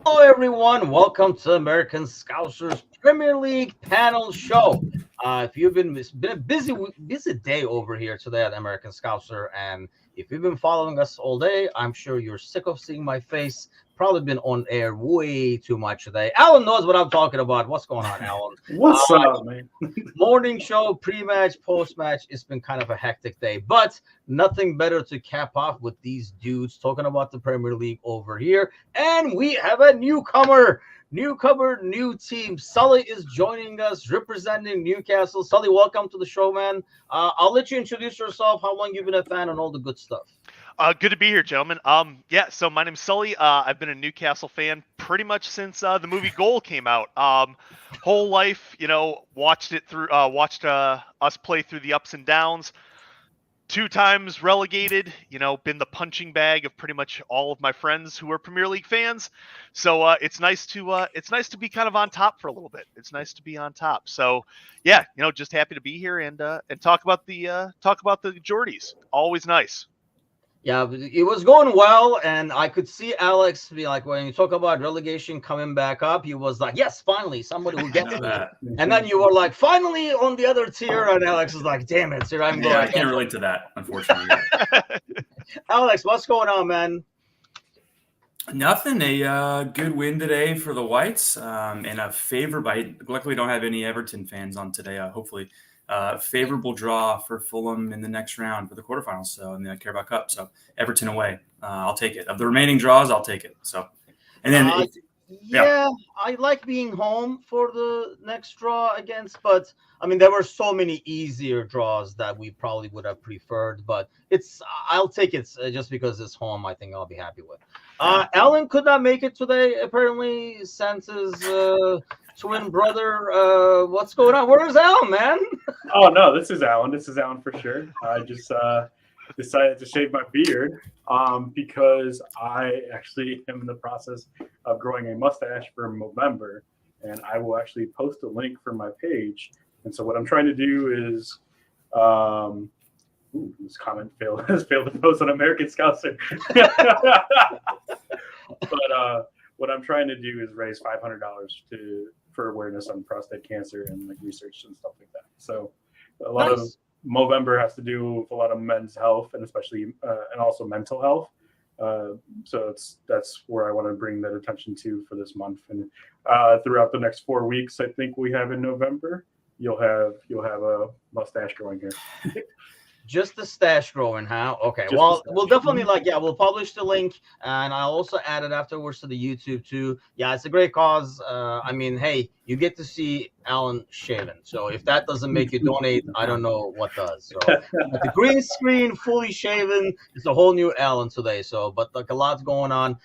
Hello, everyone. Welcome to American Scousers Premier League panel show. If you've been It's been a busy day over here today at American Scouser, and if you've been following us all day, I'm sure you're sick of seeing my face. Probably been on air way too much today. Alan knows what I'm talking about. What's going on, Alan? What's Uh, up, man? Morning show, pre-match, post-match. It's been kind of a hectic day, but nothing better to cap off with these dudes talking about the Premier League over here. And we have a newcomer, new team. Sully is joining us, representing Newcastle. Sully, welcome to the show, man. I'll let you introduce yourself, how long you've been a fan, and all the good stuff. Good to be here, gentlemen. So my name's Sully. I've been a Newcastle fan pretty much since the movie Goal came out. Whole life, watched it through. Watched us play through the ups and downs. 2 times relegated. Been the punching bag of pretty much all of my friends who are Premier League fans. So it's nice to be kind of on top for a little bit. It's nice to be on top. So yeah, just happy to be here and talk about the Geordies. Always nice. Yeah, it was going well, and I could see Alex be like, when you talk about relegation coming back up, he was like, "Yes, finally, somebody who gets me." that. And then you were like, "Finally, on the other tier," and Alex was like, "Damn it, here I'm Yeah, I going." can't relate to that, unfortunately. Alex, what's going on, man? Nothing. A good win today for the Whites, and a favor. Luckily, don't have any Everton fans on today. Hopefully, favorable draw for Fulham in the next round for the quarterfinals. So in the Carabao Cup. So Everton away. I'll take it. Of the remaining draws, I'll take it. So, and then Yeah, I like being home for the next draw against, but I mean, there were so many easier draws that we probably would have preferred, but I'll take it just because it's home. I think I'll be happy with. Alan could not make it today. Apparently, sent his twin brother. What's going on? Where's Alan, man? Oh no, this is Alan. This is Alan for sure. I just decided to shave my beard because I actually am in the process of growing a mustache for November, and I will actually post a link for my page. And so what I'm trying to do is, this comment has failed to post on American Scouser. But what I'm trying to do is raise $500 for awareness on prostate cancer and like research and stuff like that. So a lot of Movember has to do with a lot of men's health and especially and also mental health. So that's where I want to bring that attention to for this month. And throughout the next 4 weeks, I think we have in November, you'll have a mustache growing here. Just the stash growing, huh? Okay. Just Well, the we'll stash. definitely we'll publish the link, and I'll also add it afterwards to the YouTube too. Yeah, it's a great cause. I mean, hey, you get to see Alan shaven. So if that doesn't make you donate, I don't know what does. So but the green screen, fully shaven, it's a whole new Alan today. So, but like a lot's going on.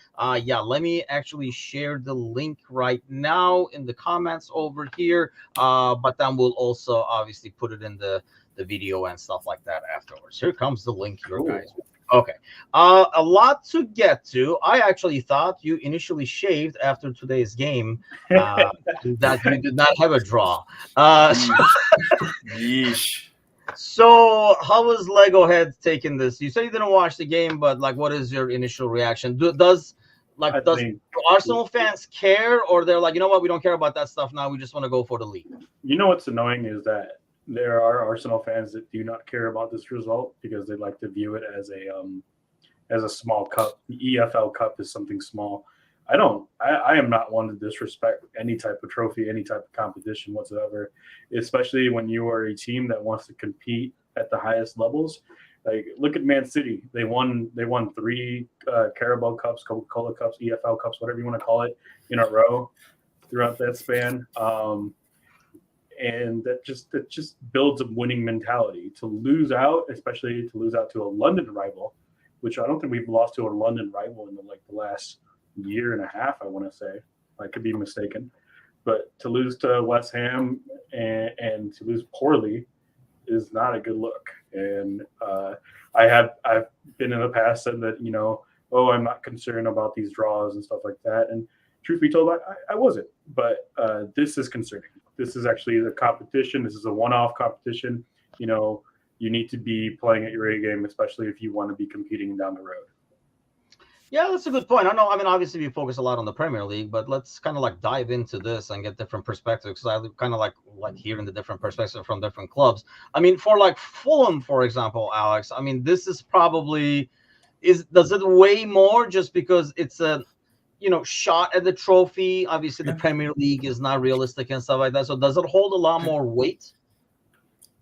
Yeah, let me actually share the link right now in the comments over here. But then we'll also obviously put it in the video and stuff like that afterwards. Here comes the link here, guys. Okay. A lot to get to. I actually thought you initially shaved after today's game, that you did not have a draw. yeesh. So how was Lego Head taking this? You say you didn't watch the game, but like, what is your initial reaction? Does Arsenal fans care, or they're like, you know what, we don't care about that stuff now. We just want to go for the league. You know what's annoying is that there are Arsenal fans that do not care about this result because they like to view it as a small cup. The EFL Cup is something small. I am not one to disrespect any type of trophy, any type of competition whatsoever, especially when you are a team that wants to compete at the highest levels. Like, look at Man City. They won 3 Carabao Cups, Coca-Cola Cups, EFL Cups, whatever you want to call it, in a row throughout that span. And that just builds a winning mentality. To lose out, especially to lose out to a London rival, which I don't think we've lost to a London rival in the last year and a half, I want to say. I could be mistaken. But to lose to West Ham and to lose poorly is not a good look. And I've been in the past said that, I'm not concerned about these draws and stuff like that. And truth be told, I wasn't. But this is concerning. This is actually the competition. This is a one-off competition. You need to be playing at your A game, especially if you want to be competing down the road. Yeah, that's a good point. I know. I mean, obviously, we focus a lot on the Premier League, but let's kind of like dive into this and get different perspectives. Because I kind of like hearing the different perspectives from different clubs. I mean, for like Fulham, for example, Alex. I mean, this is probably does it weigh more just because it's a shot at the trophy? Obviously, the Premier League is not realistic and stuff like that. So does it hold a lot more weight?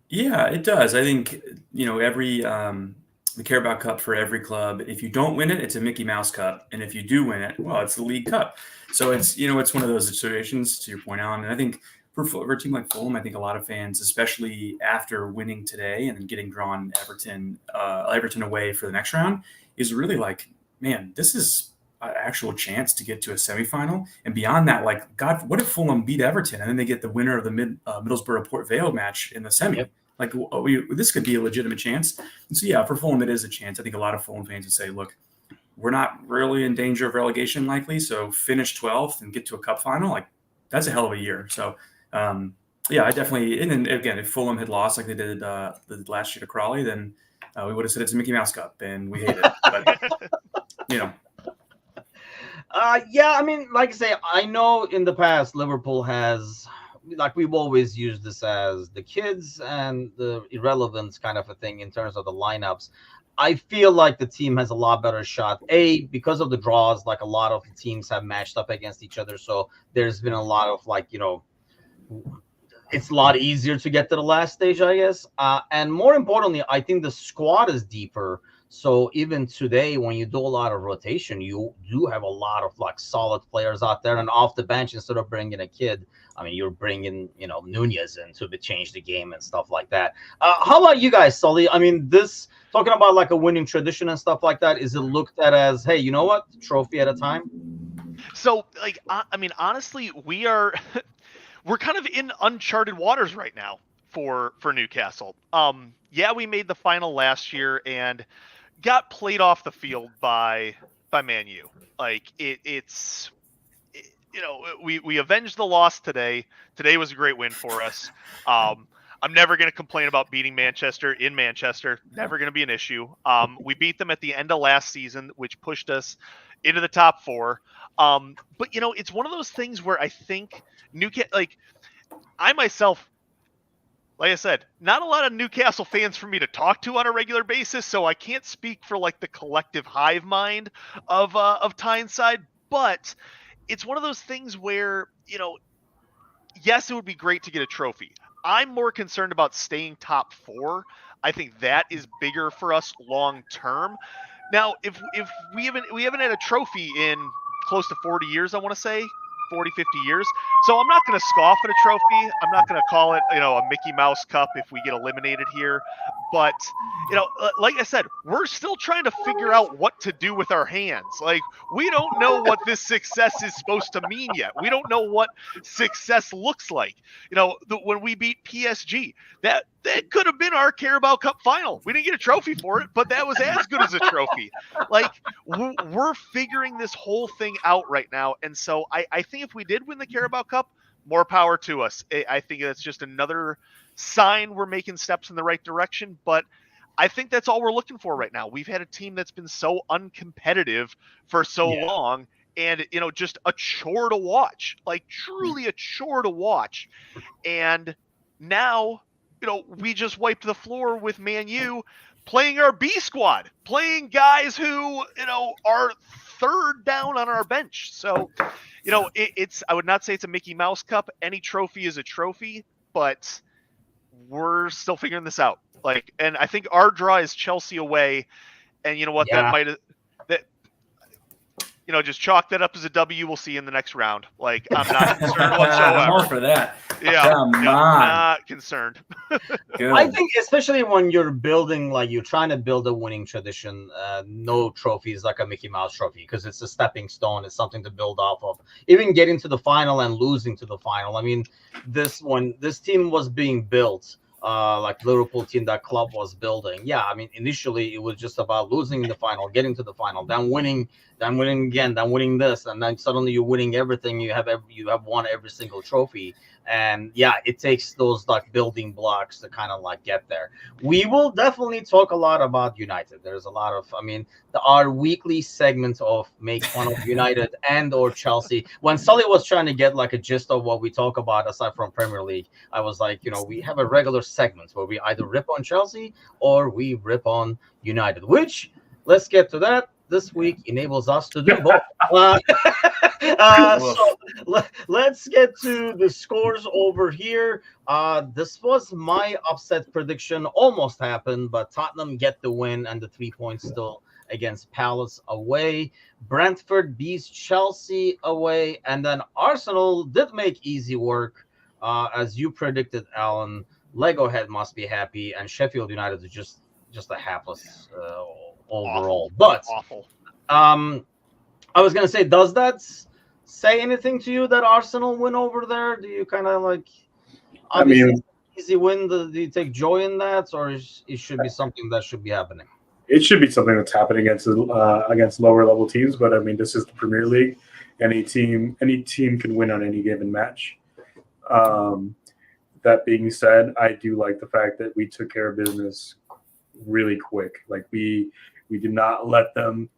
Yeah, it does. I think every the Carabao Cup for every club. If you don't win it, it's a Mickey Mouse Cup, and if you do win it, well, it's the League Cup. So it's it's one of those situations. To your point, Alan, and I think for a team like Fulham, I think a lot of fans, especially after winning today and then getting drawn Everton away for the next round, is really like, man, this is an actual chance to get to a semifinal. And beyond that, like, God, what if Fulham beat Everton and then they get the winner of the Middlesbrough Port Vale match in the semi? Yep. Like, this could be a legitimate chance. And so, yeah, for Fulham, it is a chance. I think a lot of Fulham fans would say, look, we're not really in danger of relegation likely, so finish 12th and get to a cup final, like, that's a hell of a year. So, yeah, I definitely – and then, again, if Fulham had lost like they did the last year to Crawley, then we would have said it's a Mickey Mouse Cup, and we hate it. But, Yeah, I mean, like I say, I know in the past Liverpool has – like we've always used this as the kids and the irrelevance kind of a thing in terms of the lineups. I feel like the team has a lot better shot. Because of the draws, like a lot of the teams have matched up against each other. So there's been a lot of it's a lot easier to get to the last stage, I guess. And more importantly, I think the squad is deeper. So even today, when you do a lot of rotation, you do have a lot of like solid players out there, and off the bench, instead of bringing a kid, I mean, you're bringing, Nunez in to change the game and stuff like that. How about you guys, Sully? I mean, this talking about like a winning tradition and stuff like that, is it looked at as, hey, you know what, trophy at a time? So, like, I mean, honestly, we're kind of in uncharted waters right now for Newcastle. Yeah, we made the final last year and got played off the field by Man U. Like, we avenged the loss today. Today was a great win for us. I'm never going to complain about beating Manchester in Manchester. Never going to be an issue. We beat them at the end of last season, which pushed us into the top 4. But, it's one of those things where I think I myself, like I said, not a lot of Newcastle fans for me to talk to on a regular basis, so I can't speak for like the collective hive mind of Tyneside, but it's one of those things where, yes, it would be great to get a trophy. I'm more concerned about staying top 4. I think that is bigger for us long term. Now, if we haven't had a trophy in close to 40 years, I want to say 40, 50 years. So I'm not going to scoff at a trophy. I'm not going to call it, a Mickey Mouse Cup if we get eliminated here. But, like I said, we're still trying to figure out what to do with our hands. Like, we don't know what this success is supposed to mean yet. We don't know what success looks like. When we beat PSG, that could have been our Carabao Cup final. We didn't get a trophy for it, but that was as good as a trophy. Like, we're figuring this whole thing out right now. And so I think if we did win the Carabao Cup, more power to us. I think that's just another sign we're making steps in the right direction. But I think that's all we're looking for right now. We've had a team that's been so uncompetitive for so long, and, just a chore to watch, like truly a chore to watch. And now, we just wiped the floor with Man U playing our B squad, playing guys who, are third down on our bench. So, I would not say it's a Mickey Mouse Cup. Any trophy is a trophy, but we're still figuring this out. Like, and I think our draw is Chelsea away. And you know what? That might have, just chalk that up as a W. We'll see in the next round. Like, I'm not concerned whatsoever. I'm all for that. Yeah, not concerned. I think especially when you're building, like you're trying to build a winning tradition, no trophy is like a Mickey Mouse trophy because it's a stepping stone. It's something to build off of. Even getting to the final and losing to the final. I mean, this team was being built like Liverpool team that club was building. Yeah, I mean, initially it was just about losing in the final, getting to the final, then winning again, then winning this, and then suddenly you're winning everything. You have won every single trophy, and yeah, it takes those like building blocks to kind of like get there. We will definitely talk a lot about United. There's a lot of, I mean, our weekly segment of make fun of United and or Chelsea. When Sully was trying to get like a gist of what we talk about aside from Premier League, I was like, we have a regular segment where we either rip on Chelsea or we rip on United, which let's get to that. This week enables us to do both. So let's get to the scores over here. This was my upset prediction. Almost happened, but Tottenham get the win and the 3 points still against Palace away. Brentford beats Chelsea away. And then Arsenal did make easy work. As you predicted, Alan, Lego Head must be happy. And Sheffield United is just a hapless overall. But Awful. I was going to say, does that say anything to you that Arsenal win over there? Do you kind of like, I mean, easy win? Do you take joy in that, or it should be something that should be happening? it should be something that's happening against lower level teams, but I mean, this is the Premier League. Any team can win on any given match. That being said, I do like the fact that we took care of business really quick. Like we did not let them,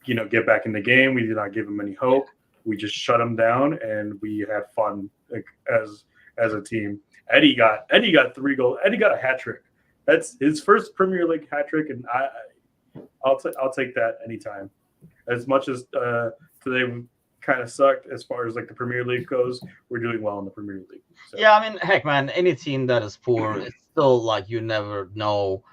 get back in the game. We did not give them any hope. We just shut them down, and we had fun as a team. Eddie got 3 goals. Eddie got a hat trick. That's his first Premier League hat trick, and I'll take that anytime. As much as today kind of sucked as far as like the Premier League goes, we're doing well in the Premier League. So. Yeah, I mean, heck, man, any team that is poor, it's still like you never know.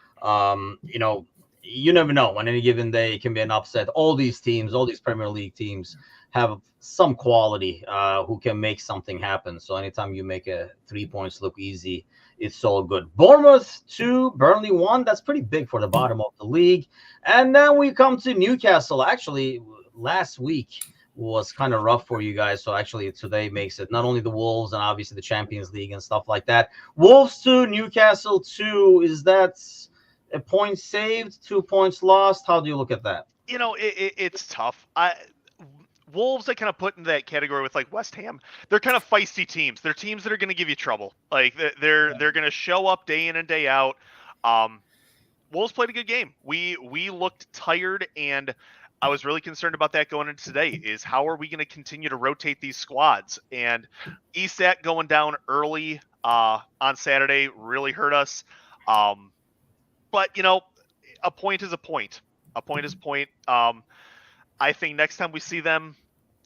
You never know. On any given day, it can be an upset. All these Premier League teams have some quality who can make something happen. So anytime you make 3 points look easy, it's all good. Bournemouth 2, Burnley 1. That's pretty big for the bottom of the league. And then we come to Newcastle. Actually, last week was kind of rough for you guys. So actually today makes it not only the Wolves and obviously the Champions League and stuff like that. Wolves 2, Newcastle 2. Is that a point saved, 2 points lost? How do you look at that? It's tough. Wolves I kind of put into that category with like West Ham. They're kind of feisty teams. They're teams that are going to give you trouble. Like they're going to show up day in and day out. Wolves played a good game. We looked tired, and I was really concerned about that going into today. Is how are we going to continue to rotate these squads? And Isak going down early on Saturday really hurt us. But a point is a point. A point is a point. I think next time we see them,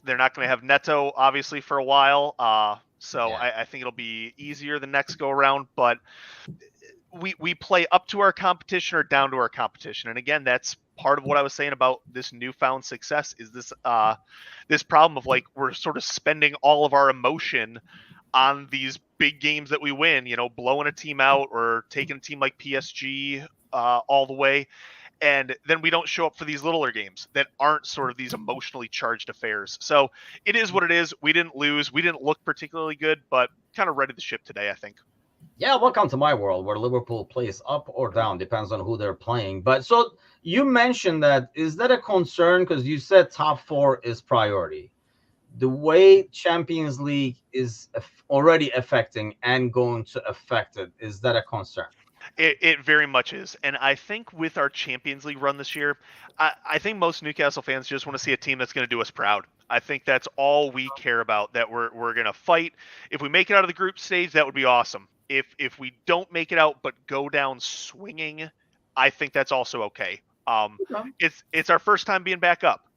they're not going to have Neto, obviously, for a while. So yeah. I think it'll be easier the next go around. But we play up to our competition or down to our competition. And again, that's part of what I was saying about this newfound success is this problem of like we're sort of spending all of our emotion on these big games that we win, blowing a team out or taking a team like PSG all the way. And then we don't show up for these littler games that aren't sort of these emotionally charged affairs. So it is what it is. We didn't lose. We didn't look particularly good, but kind of ready the ship today, I think. Yeah, welcome to my world where Liverpool plays up or down, depends on who they're playing. But so you mentioned that. Is that a concern? Because you said top 4 is priority. The way Champions League is already affecting and going to affect it, is that a concern? It very much is. And I think with our Champions League run this year, I think most Newcastle fans just want to see a team that's going to do us proud. I think that's all we care about, that we're going to fight. If we make it out of the group stage, that would be awesome. If we don't make it out but go down swinging, I think that's also okay. It's our first time being back up,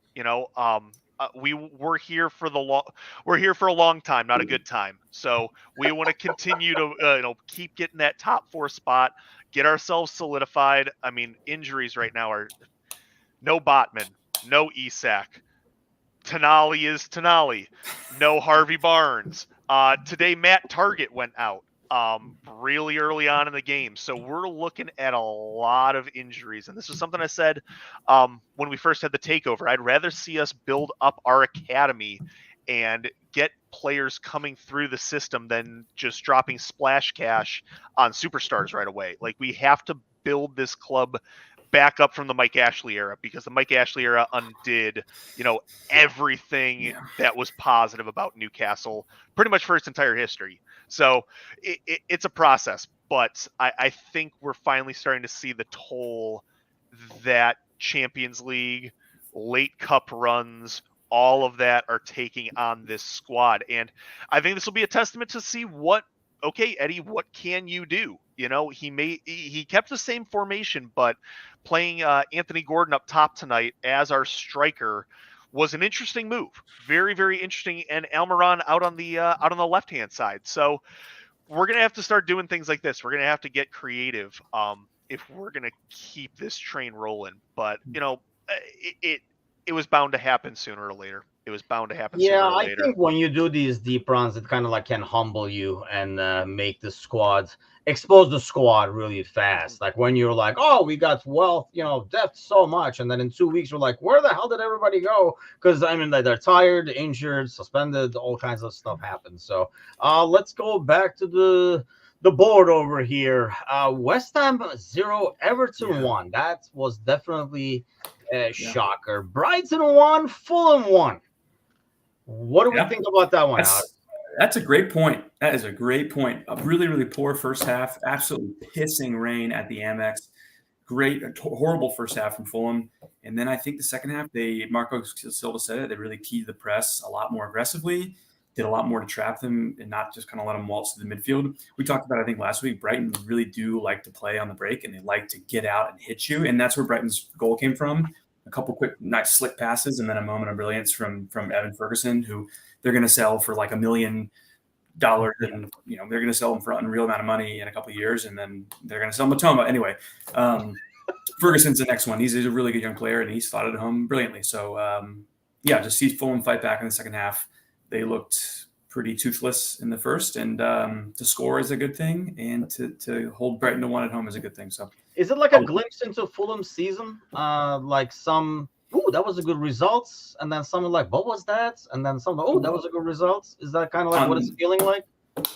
we're here for a long time, not a good time. So we want to continue to keep getting that top 4 spot, get ourselves solidified. I mean, injuries right now are no Botman, no Isak, Tonali is Tonali, no Harvey Barnes. Today Matt Target went out really early on in the game. So we're looking at a lot of injuries. And this is something I said when we first had the takeover. I'd rather see us build up our academy and get players coming through the system than just dropping splash cash on superstars right away. Like, we have to build this club back up from the Mike Ashley era, because the Mike Ashley era undid, everything that was positive about Newcastle pretty much for its entire history. So it's a process, but I think we're finally starting to see the toll that Champions League, late cup runs, all of that are taking on this squad. And I think this will be a testament to see okay, Eddie, what can you do? He kept the same formation, but playing Anthony Gordon up top tonight as our striker was an interesting move. Very, very interesting. And Almiron out on the left-hand side. So we're going to have to start doing things like this. We're going to have to get creative if we're going to keep this train rolling. But, it was bound to happen sooner or later. It was bound to happen sooner or later. I think when you do these deep runs, it kind of like can humble you and make the expose the squad really fast. Like when you're like, oh, we got depth so much. And then in 2 weeks, we're like, where the hell did everybody go? Because, they're tired, injured, suspended, all kinds of stuff happens. So let's go back to the board over here. West Ham 0, Everton 1. That was definitely a shocker. Brighton 1, Fulham 1. What do we think about that one, Alex? That's a great point. That is a great point. A really, really poor first half. Absolutely pissing rain at the Amex. Horrible first half from Fulham. And then I think the second half, Marco Silva said it, they really keyed the press a lot more aggressively, did a lot more to trap them and not just kind of let them waltz to the midfield. We talked about, I think, last week, Brighton really do like to play on the break, and they like to get out and hit you. And that's where Brighton's goal came from. A couple quick, nice slick passes, and then a moment of brilliance from Evan Ferguson, who they're going to sell for like $1 million, and they're going to sell him for a unreal amount of money in a couple of years, and then they're going to sell Matoma anyway. Ferguson's the next one. He's a really good young player, and he slotted home brilliantly. So to see Fulham fight back in the second half, they looked pretty toothless in the first, and to score is a good thing, and to hold Brighton to 1 at home is a good thing. So. Is it like a glimpse into Fulham's season? Like some, that was a good results, and then some like, what was that? And then some, that was a good results. Is that kind of like what it's feeling like?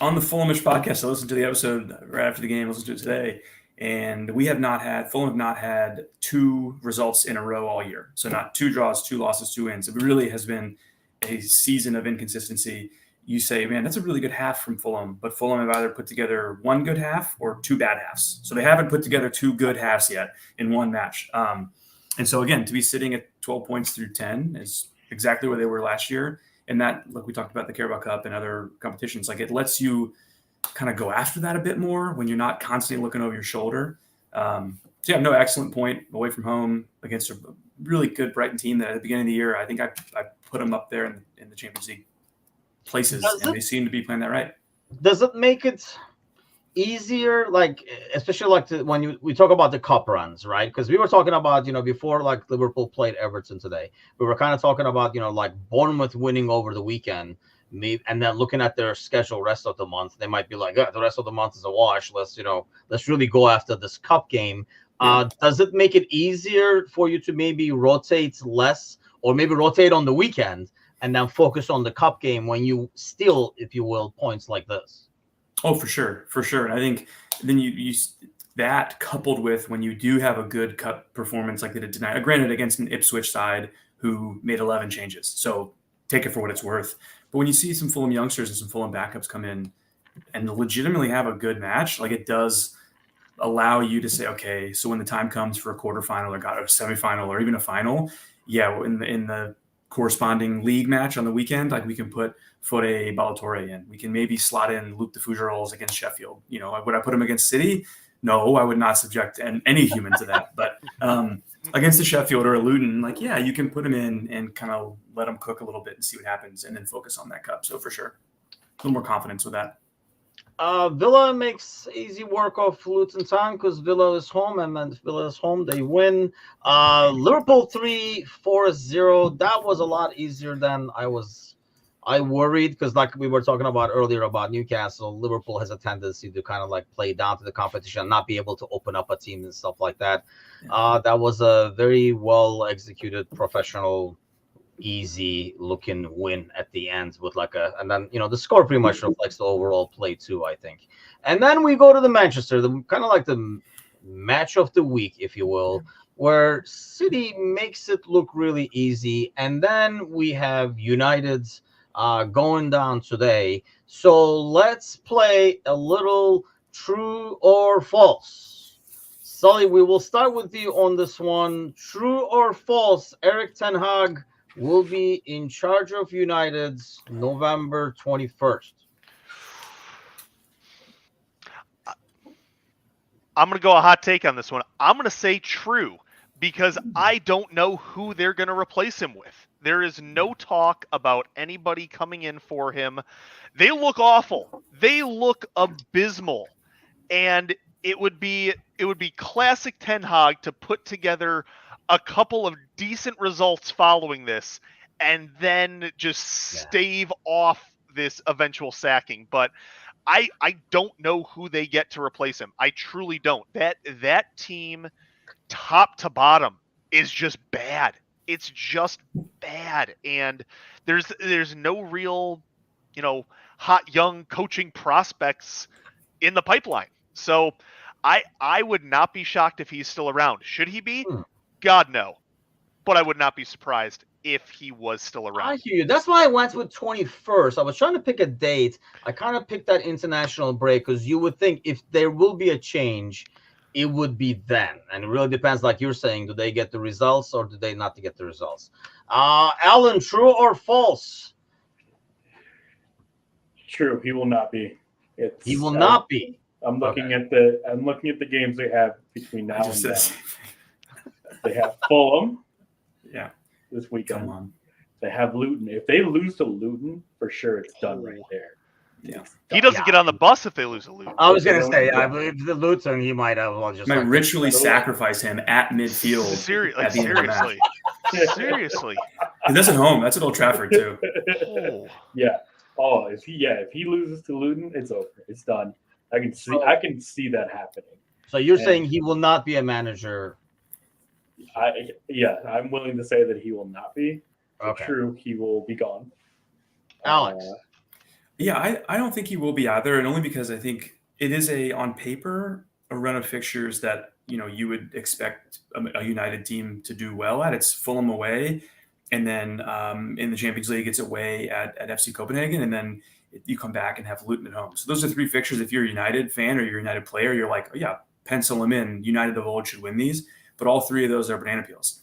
On the Fulhamish podcast, I listened to the episode right after the game. I listened to it today, and Fulham have not had 2 results in a row all year. So not 2 draws, 2 losses, 2 wins. It really has been a season of inconsistency. You say, man, that's a really good half from Fulham, but Fulham have either put together 1 good half or 2 bad halves. So they haven't put together 2 good halves yet in one match. And so again, to be sitting at 12 points through 10 is exactly where they were last year. And that, like we talked about the Carabao Cup and other competitions, like it lets you kind of go after that a bit more when you're not constantly looking over your shoulder. Excellent point away from home against a really good Brighton team that at the beginning of the year, I think I put them up there in the Champions League places, they seem to be playing that right. Does it make it easier, like especially like when we talk about the cup runs, right? Because we were talking about before like Liverpool played Everton today, we were kind of talking about like Bournemouth winning over the weekend, and then looking at their schedule rest of the month, they might be like, the rest of the month is a wash. Let's really go after this cup game. Does it make it easier for you to maybe rotate less, or maybe rotate on the weekend and then focus on the cup game when you steal, if you will, points like this? Oh, for sure. And I think then you that coupled with when you do have a good cup performance like they did tonight, granted against an Ipswich side who made 11 changes, so take it for what it's worth. But when you see some Fulham youngsters and some Fulham backups come in and legitimately have a good match, like it does allow you to say, okay, so when the time comes for a quarterfinal or a semifinal or even a final, in the corresponding league match on the weekend, like we can put Fode Ballatore in. We can maybe slot in Luke the Fougerolles against Sheffield. Would I put him against City? No, I would not subject any human to that. But against the Sheffield or a Luton, you can put him in and kind of let him cook a little bit and see what happens, and then focus on that cup. So for sure, a little more confidence with that. Villa makes easy work of Luton Town because Villa is home, and when Villa is home, they win. Liverpool 3-4-0. That was a lot easier than I worried, because like we were talking about earlier about Newcastle, Liverpool has a tendency to kind of like play down to the competition and not be able to open up a team and stuff like that. That was a very well executed professional easy looking win at the end with and then the score pretty much reflects the overall play too, I think. And then we go to the Manchester, the kind of like the match of the week, if you will, where City makes it look really easy, and then we have United going down today. So let's play a little true or false. Sully, we will start with you on this one. True or false, Eric Ten Hag will be in charge of United's November 21st. I'm going to go a hot take on this one. I'm going to say true because I don't know who they're going to replace him with. There is no talk about anybody coming in for him. They look awful. They look abysmal. And it would be classic Ten Hag to put together a couple of decent results following this and then just stave off this eventual sacking. But I don't know who they get to replace him. I truly don't. That team, top to bottom, is just bad. It's just bad, and there's no real, hot young coaching prospects in the pipeline. So I would not be shocked if he's still around. Should he be? God, no. But I would not be surprised if he was still around. I hear you. That's why I went with 21st. I was trying to pick a date. I kind of picked that international break because you would think if there will be a change, it would be then. And it really depends, like you're saying, do they get the results or do they not get the results? Alan, true or false? True. He will not be. He will not be. I'm looking at the games they have between now and then. They have Fulham. Yeah. This weekend. Come on. They have Luton. If they lose to Luton, for sure it's done right there. Yeah. He doesn't get on the bus if they lose to Luton. I was going to say, I believe the Luton, he might have just ritually sacrifice him at midfield. Seriously. Seriously. And that's at home. That's at Old Trafford too. Yeah. Oh, if he loses to Luton, it's over. It's done. I can see that happening. So you're saying he will not be a manager? I'm willing to say that he will not be. Okay. True, he will be gone. Alex. I don't think he will be either, and only because I think it is on paper a run of fixtures that you would expect a United team to do well at. It's Fulham away, and then in the Champions League it's away at FC Copenhagen, and then you come back and have Luton at home. So those are three fixtures. If you're a United fan or you're a United player, you're like, oh, yeah, pencil them in. United of old should win these. But all three of those are banana peels.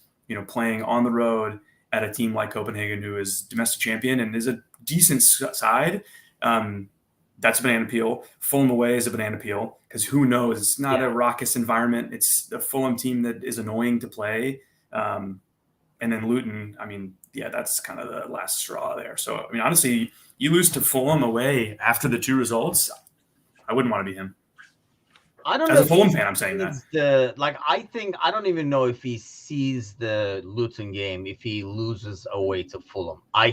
Playing on the road at a team like Copenhagen, who is domestic champion and is a decent side, that's a banana peel. Fulham away is a banana peel because who knows? It's not a raucous environment. It's a Fulham team that is annoying to play. And then Luton, that's kind of the last straw there. So, honestly, you lose to Fulham away after the two results, I wouldn't want to be him. I don't As know. a Fulham fan, I'm saying that. I don't even know if he sees the Luton game if he loses away to Fulham. I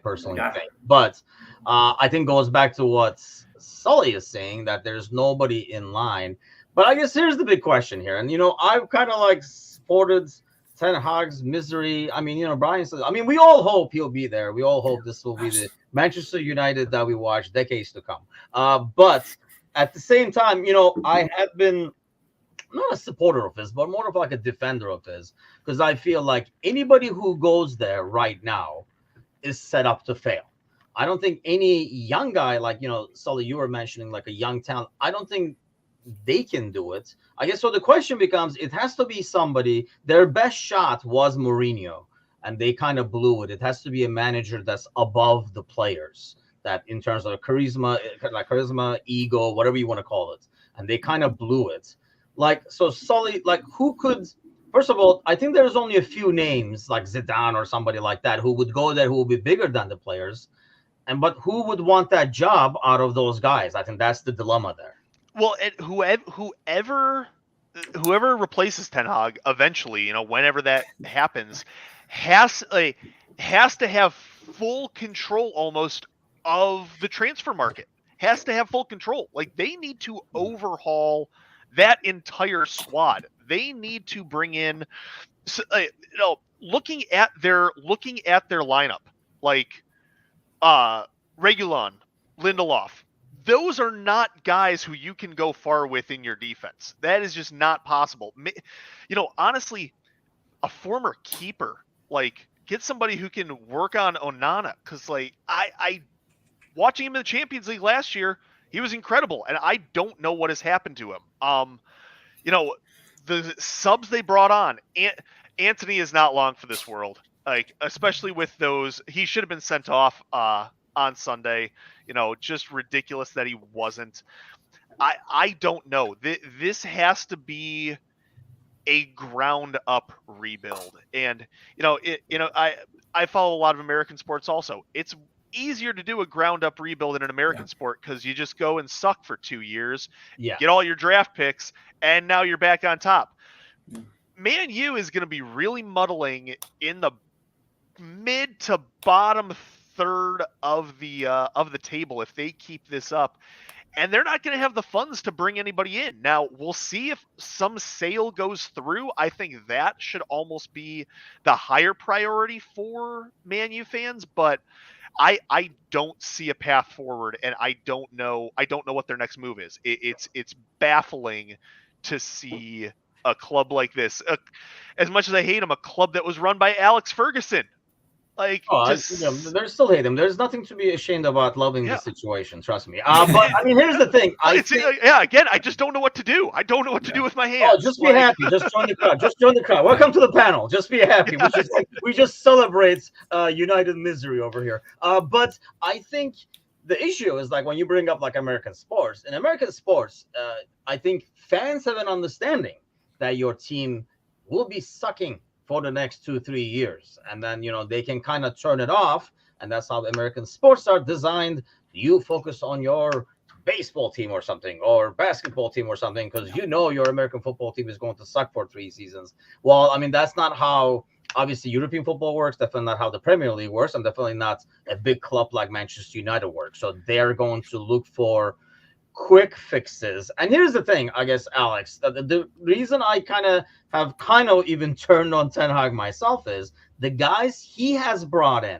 personally think. But I think goes back to what Sully is saying, that there's nobody in line. But I guess here's the big question here. And, I've kind of supported Ten Hag's misery. Brian says, we all hope he'll be there. We all hope this will be the Manchester United that we watch decades to come. But at the same time, I have been not a supporter of his, but more of a defender of his, because I feel like anybody who goes there right now is set up to fail. I don't think any young guy, Sully, you were mentioning, a young talent, I don't think they can do it. I guess so the question becomes, it has to be somebody. Their best shot was Mourinho, and they kind of blew it. It has to be a manager that's above the players, that in terms of charisma, ego, whatever you want to call it. And they kind of blew it. So Sully, who could, first of all, I think there's only a few names like Zidane or somebody like that who would go there, who will be bigger than the players. But who would want that job out of those guys? I think that's the dilemma there. Well, whoever replaces Ten Hag eventually, whenever that happens, has to have full control almost of the transfer market. Has to have full control. They need to overhaul that entire squad. They need to bring in So, looking at their lineup, like Regulon, Lindelof, those are not guys who you can go far with in your defense. That is just not possible. Honestly, a former keeper, like get somebody who can work on Onana, because like I watching him in the Champions League last year, he was incredible, and I don't know what has happened to him. The subs they brought on, Anthony is not long for this world. Like, especially with those, he should have been sent off on Sunday. Just ridiculous that he wasn't. I don't know. This has to be a ground up rebuild, and I follow a lot of American sports also. It's easier to do a ground up rebuild in an American sport because you just go and suck for 2 years, get all your draft picks, and now you're back on top. Man U is going to be really muddling in the mid to bottom third of the table if they keep this up, and they're not going to have the funds to bring anybody in. Now, we'll see if some sale goes through. I think that should almost be the higher priority for Man U fans, but I don't see a path forward, and I don't know what their next move is. It's baffling to see a club like this. As much as I hate him, a club that was run by Alex Ferguson. Like, there's still hate him. There's nothing to be ashamed about loving the situation. Trust me. But I mean, here's the thing. Again, I just don't know what to do. I don't know what to do with my hands. Oh, just be happy. Just join the crowd. Just join the crowd. Welcome to the panel. Just be happy. We just celebrate united misery over here. But I think the issue is like when you bring up like American sports. In American sports, I think fans have an understanding that your team will be sucking for the next 2-3 years, and then they can kind of turn it off, and that's how American sports are designed. You focus on your baseball team or something, or basketball team or something, because your American football team is going to suck for 3 seasons. Well, I mean, that's not how obviously European football works, definitely not how the Premier League works, and definitely not a big club like Manchester United works. So they're going to look for quick fixes. And here's the thing, I guess, Alex, the reason I kind of even turned on Ten Hag myself is the guys he has brought in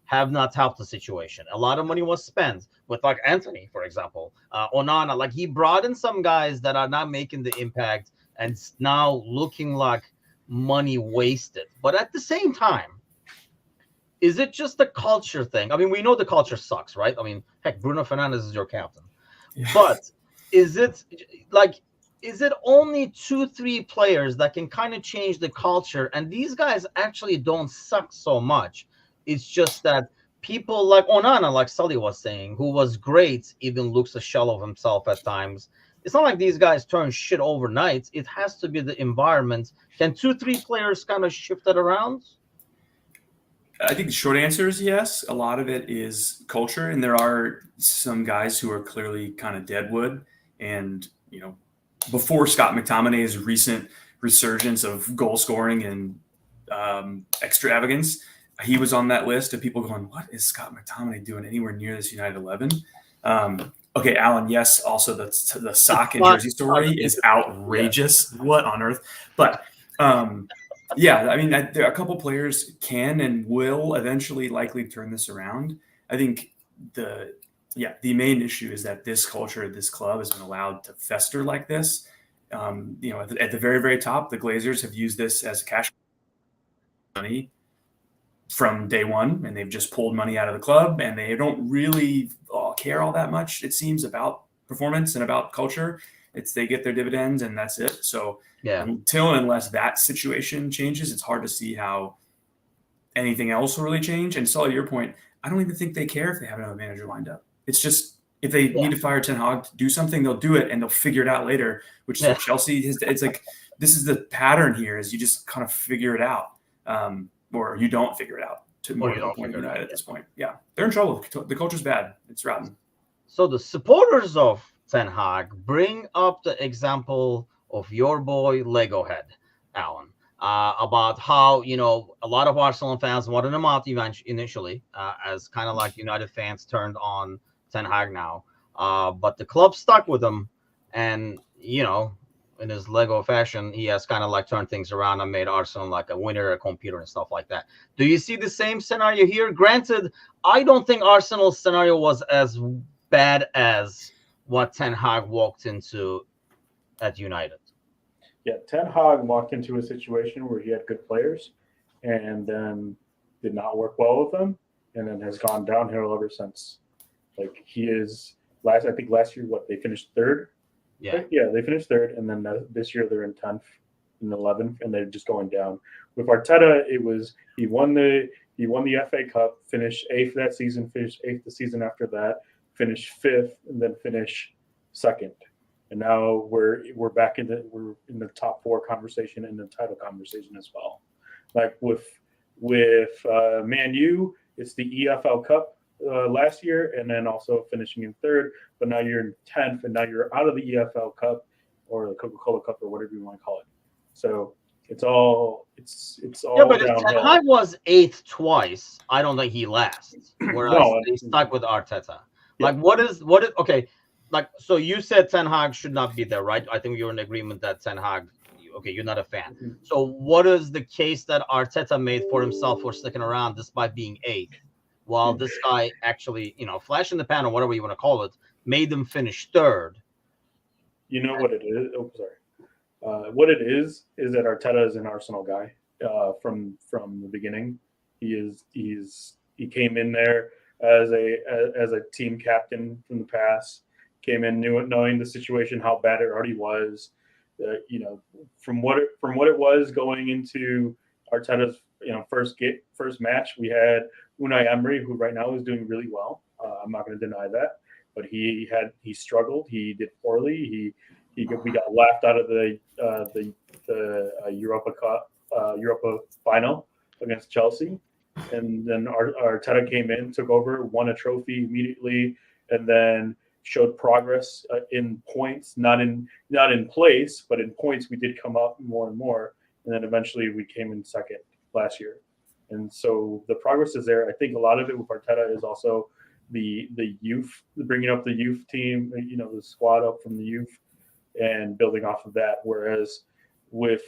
have not helped the situation. A lot of money was spent with like Anthony, for example, Onana. Like, he brought in some guys that are not making the impact and now looking like money wasted. But at the same time, is it just a culture thing? I mean, we know the culture sucks, right? I mean, heck, Bruno Fernandes is your captain. Yeah. But is it only 2-3 players that can kind of change the culture? And these guys actually don't suck so much. It's just that people like Onana, like Sully was saying, who was great, even looks a shell of himself at times. It's not like these guys turn shit overnight. It has to be the environment. Can 2-3 players kind of shift it around? I think the short answer is yes. A lot of it is culture, and there are some guys who are clearly kind of deadwood. And before Scott McTominay's recent resurgence of goal scoring and extravagance, he was on that list of people going, "What is Scott McTominay doing anywhere near this United 11?" Okay, Alan. Yes, also the sock and jersey story is outrageous. Yeah. What on earth? But. Yeah, I mean, there are a couple players can and will eventually likely turn this around. I think the main issue is that this culture at this club has been allowed to fester like this. At the very, very top, the Glazers have used this as cash money from day one, and they've just pulled money out of the club, and they don't really care all that much, it seems, about performance and about culture. They get their dividends, and that's it. So unless that situation changes, it's hard to see how anything else will really change. And Sully, your point, I don't even think they care if they have another manager lined up. It's just if they need to fire Ten Hag to do something, they'll do it, and they'll figure it out later, which is Chelsea. It's like this is the pattern here is you just kind of figure it out, or you don't figure it out to more than point United at this point. Yeah, they're in trouble. The culture's bad. It's rotten. So the supporters of Ten Hag bring up the example of your boy Lego Head, Alan, about how a lot of Arsenal fans wanted him out initially, as kind of like United fans turned on Ten Hag now, but the club stuck with him, and in his Lego fashion, he has kind of like turned things around and made Arsenal like a winner, a computer, and stuff like that. Do you see the same scenario here? Granted, I don't think Arsenal's scenario was as bad as what Ten Hag walked into at United. Yeah, Ten Hag walked into a situation where he had good players and then did not work well with them, and then has gone downhill ever since. Like he is last year, what, they finished third? Yeah. Yeah, they finished third, and then this year they're in 10th and 11th, and they're just going down. With Arteta, it was he won the FA Cup, finished 8th that season, finished 8th the season after that, finished 5th, and then finished 2nd. And now we're in the top 4 conversation and the title conversation as well. Like with Man U, it's the EFL Cup last year, and then also finishing in 3rd. But now you're in 10th, and now you're out of the EFL Cup or the Coca-Cola Cup or whatever you want to call it. So it's all Yeah, but if downhill. Ten Hag was 8th twice, I don't think he lasts. Whereas they stuck with Arteta. Yeah. Like what is okay? Like, so you said Ten Hag should not be there, right? I think you're in agreement that Ten Hag. Okay, you're not a fan. Mhm. So what is the case that Arteta made for himself for sticking around despite being 8th, while this guy actually, flash in the pan or whatever you want to call it, made them finish 3rd? You know what it is? Oh, sorry. What it is that Arteta is an Arsenal guy from the beginning. He came in there as a team captain from the past. Came in knowing the situation, how bad it already was. From what it was going into Arteta's first match, we had Unai Emery, who right now is doing really well. I'm not going to deny that, but he struggled. He did poorly. We got laughed out of the Europa Cup, Europa final against Chelsea, and then Arteta came in, took over, won a trophy immediately, and then showed progress in points, not in place, but in points we did come up more and more, and then eventually we came in 2nd last year. And so the progress is there. I think a lot of it with Arteta is also the youth, bringing up the youth team, the squad up from the youth and building off of that. Whereas with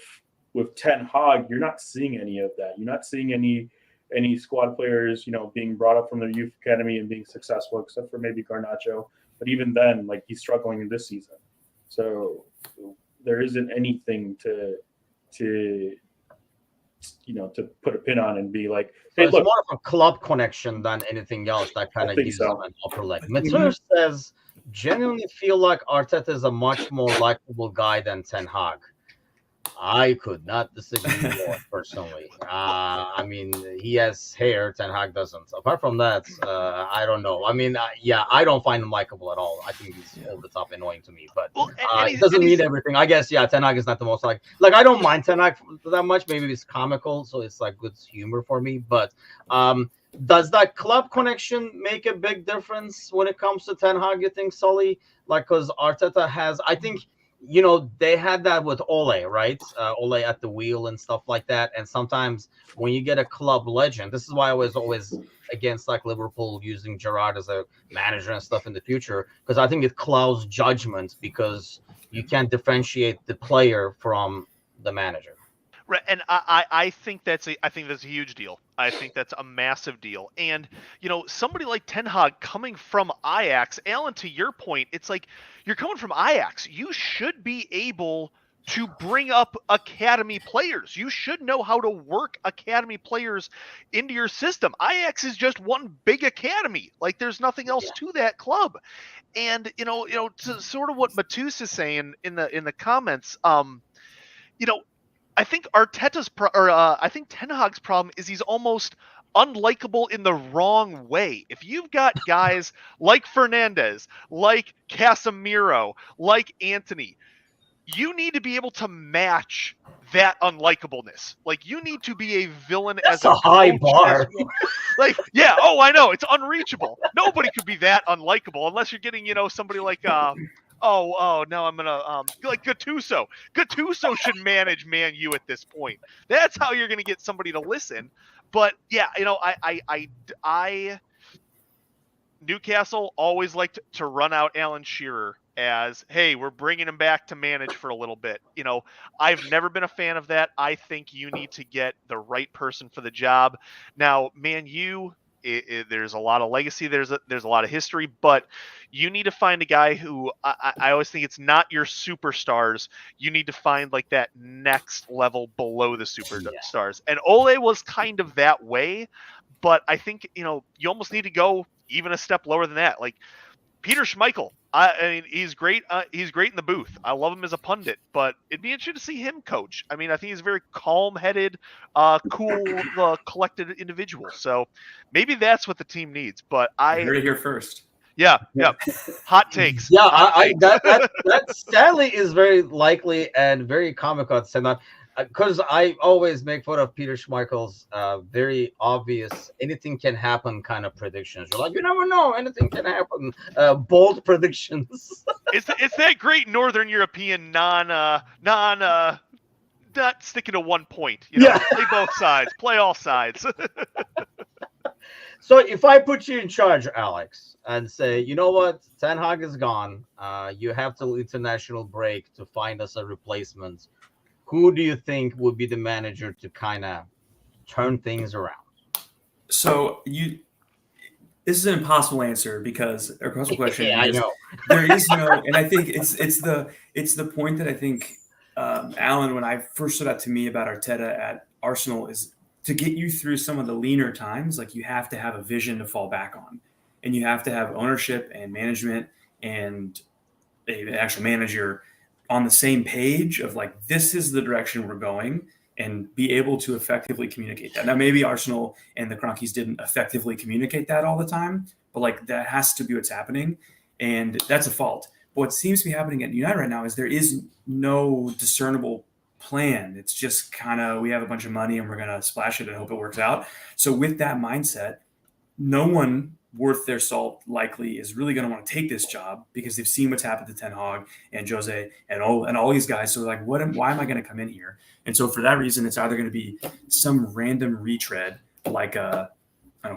Ten Hag, you're not seeing any of that. You're not seeing any squad players, being brought up from the youth academy and being successful, except for maybe Garnacho. But even then, like, he's struggling in this season. So there isn't anything to put a pin on and be like, hey, it's look, more of a club connection than anything else that kind of gives him an upper leg. Matur says, genuinely feel like Arteta is a much more likable guy than Ten Hag. I could not disagree more personally. I mean, he has hair, Ten Hag doesn't. Apart from that, I don't know. I mean, I don't find him likable at all. I think he's over the top annoying to me, but it doesn't mean everything. I guess, Ten Hag is not the most like I don't mind Ten Hag that much. Maybe it's comical, so it's like good humor for me. But does that club connection make a big difference when it comes to Ten Hag, you think, Sully? Like, because Arteta has, I think, they had that with Ole, right? Ole at the wheel and stuff like that. And sometimes when you get a club legend, this is why I was always against like Liverpool using Gerrard as a manager and stuff in the future, because I think it clouds judgment because you can't differentiate the player from the manager. Right, and I think that's a huge deal. I think that's a massive deal. And somebody like Ten Hag coming from Ajax, Alan, to your point, it's like you're coming from Ajax. You should be able to bring up academy players. You should know how to work academy players into your system. Ajax is just one big academy. Like, there's nothing else to that club. And to sort of what Matus is saying in the comments, I think I think Ten Hag's problem is he's almost unlikable in the wrong way. If you've got guys like Fernandez, like Casemiro, like Anthony, you need to be able to match that unlikableness. Like, you need to be a villain. That's as a high bar. Like, yeah, I know, it's unreachable. Nobody could be that unlikable unless you're getting, somebody like Oh, now I'm gonna like Gattuso. Gattuso should manage Man U at this point. That's how you're gonna get somebody to listen. But yeah, I Newcastle always liked to run out Alan Shearer as, hey, we're bringing him back to manage for a little bit. I've never been a fan of that. I think you need to get the right person for the job. Now, Man U, there's a lot of legacy, there's a lot of history, but you need to find a guy who I always think it's not your superstars. You need to find like that next level below the superstars. And Ole was kind of that way, but I think you almost need to go even a step lower than that. Like Peter Schmeichel, I mean, he's great. He's great in the booth. I love him as a pundit, but it'd be interesting to see him coach. I mean, I think he's a very calm-headed, cool, collected individual. So maybe that's what the team needs. But I heard it here first. Yeah. Hot takes. Yeah, Hot takes. that sadly is very likely and very comical at the same time. Because I always make fun of Peter Schmeichel's very obvious anything can happen kind of predictions. You're like, you never know, anything can happen. Bold predictions. It's that great Northern European not sticking to one point. Play both sides, play all sides. So if I put you in charge, Alex, and say, you know what, Ten Hag is gone. You have to international break to find us a replacement. Who do you think would be the manager to kind of turn things around? So this is an impossible answer because or impossible question. Yeah, I know. There is no, and I think it's the point that I think Alan, when I first stood out to me about Arteta at Arsenal, is to get you through some of the leaner times. Like you have to have a vision to fall back on, and you have to have ownership and management and an actual manager on the same page of like, this is the direction we're going, and be able to effectively communicate that. Now, maybe Arsenal and the Kroenkes didn't effectively communicate that all the time, but like that has to be what's happening. And that's a fault. But what seems to be happening at United right now is there is no discernible plan. It's just kind of, we have a bunch of money and we're going to splash it and hope it works out. So with that mindset, no one worth their salt likely is really going to want to take this job because they've seen what's happened to Ten Hag and Jose and all these guys. So like, why am I going to come in here? And so for that reason, it's either going to be some random retread like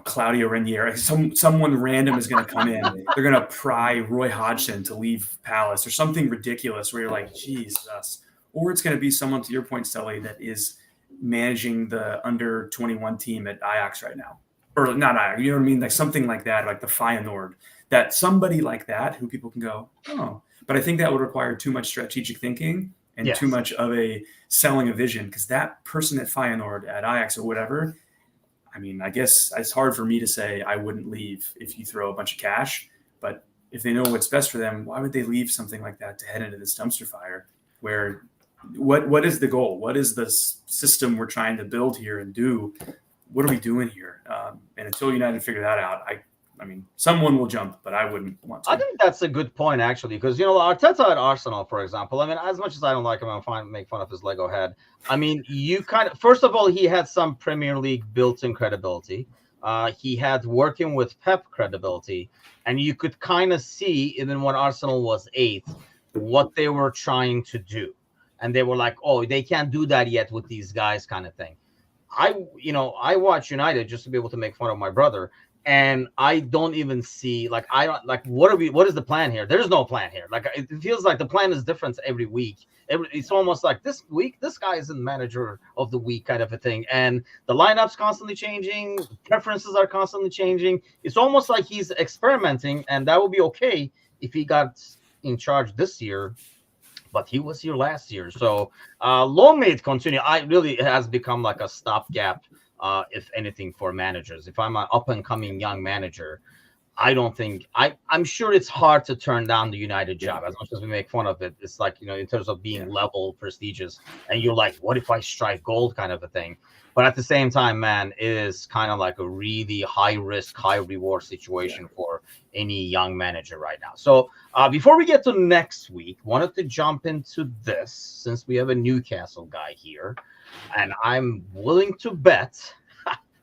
Claudio Ranieri. Someone random is going to come in. They're going to pry Roy Hodgson to leave Palace or something ridiculous where you're like, Jesus. Or it's going to be someone, to your point, Sully, that is managing the under 21 team at Ajax right now. Or not Ajax, you know what I mean? Like something like that, like the Feyenoord. That somebody like that who people can go, oh. But I think that would require too much strategic thinking and too much of a selling a vision, because that person at Feyenoord, at Ajax or whatever, I mean, I guess it's hard for me to say I wouldn't leave if you throw a bunch of cash. But if they know what's best for them, why would they leave something like that to head into this dumpster fire where what is the goal? What is the system we're trying to build here and do? What are we doing here? And until United figure that out, I mean, someone will jump, but I wouldn't want to. I think that's a good point, actually, because, Arteta at Arsenal, for example, I mean, as much as I don't like him, I'm make fun of his Lego head. I mean, you kind of, first of all, he had some Premier League built-in credibility. He had working with Pep credibility, and you could kind of see, even when Arsenal was 8th, what they were trying to do. And they were like, oh, they can't do that yet with these guys kind of thing. I watch United just to be able to make fun of my brother, and I don't even see what is the plan here? There's no plan here. Like, it feels like the plan is different every week. It's almost like this week, this guy is the manager of the week kind of a thing. And the lineup's constantly changing, preferences are constantly changing. It's almost like he's experimenting, and that would be okay if he got in charge this year. But he was here last year. So long may it continue. It has become like a stopgap, if anything, for managers. If I'm an up-and-coming young manager, I'm sure it's hard to turn down the United job. As much as we make fun of it, it's like, in terms of being level, prestigious, and you're like, what if I strike gold kind of a thing? But at the same time, man, it is kind of like a really high-risk, high-reward situation for any young manager right now. So before we get to next week, wanted to jump into this, since we have a Newcastle guy here, and I'm willing to bet,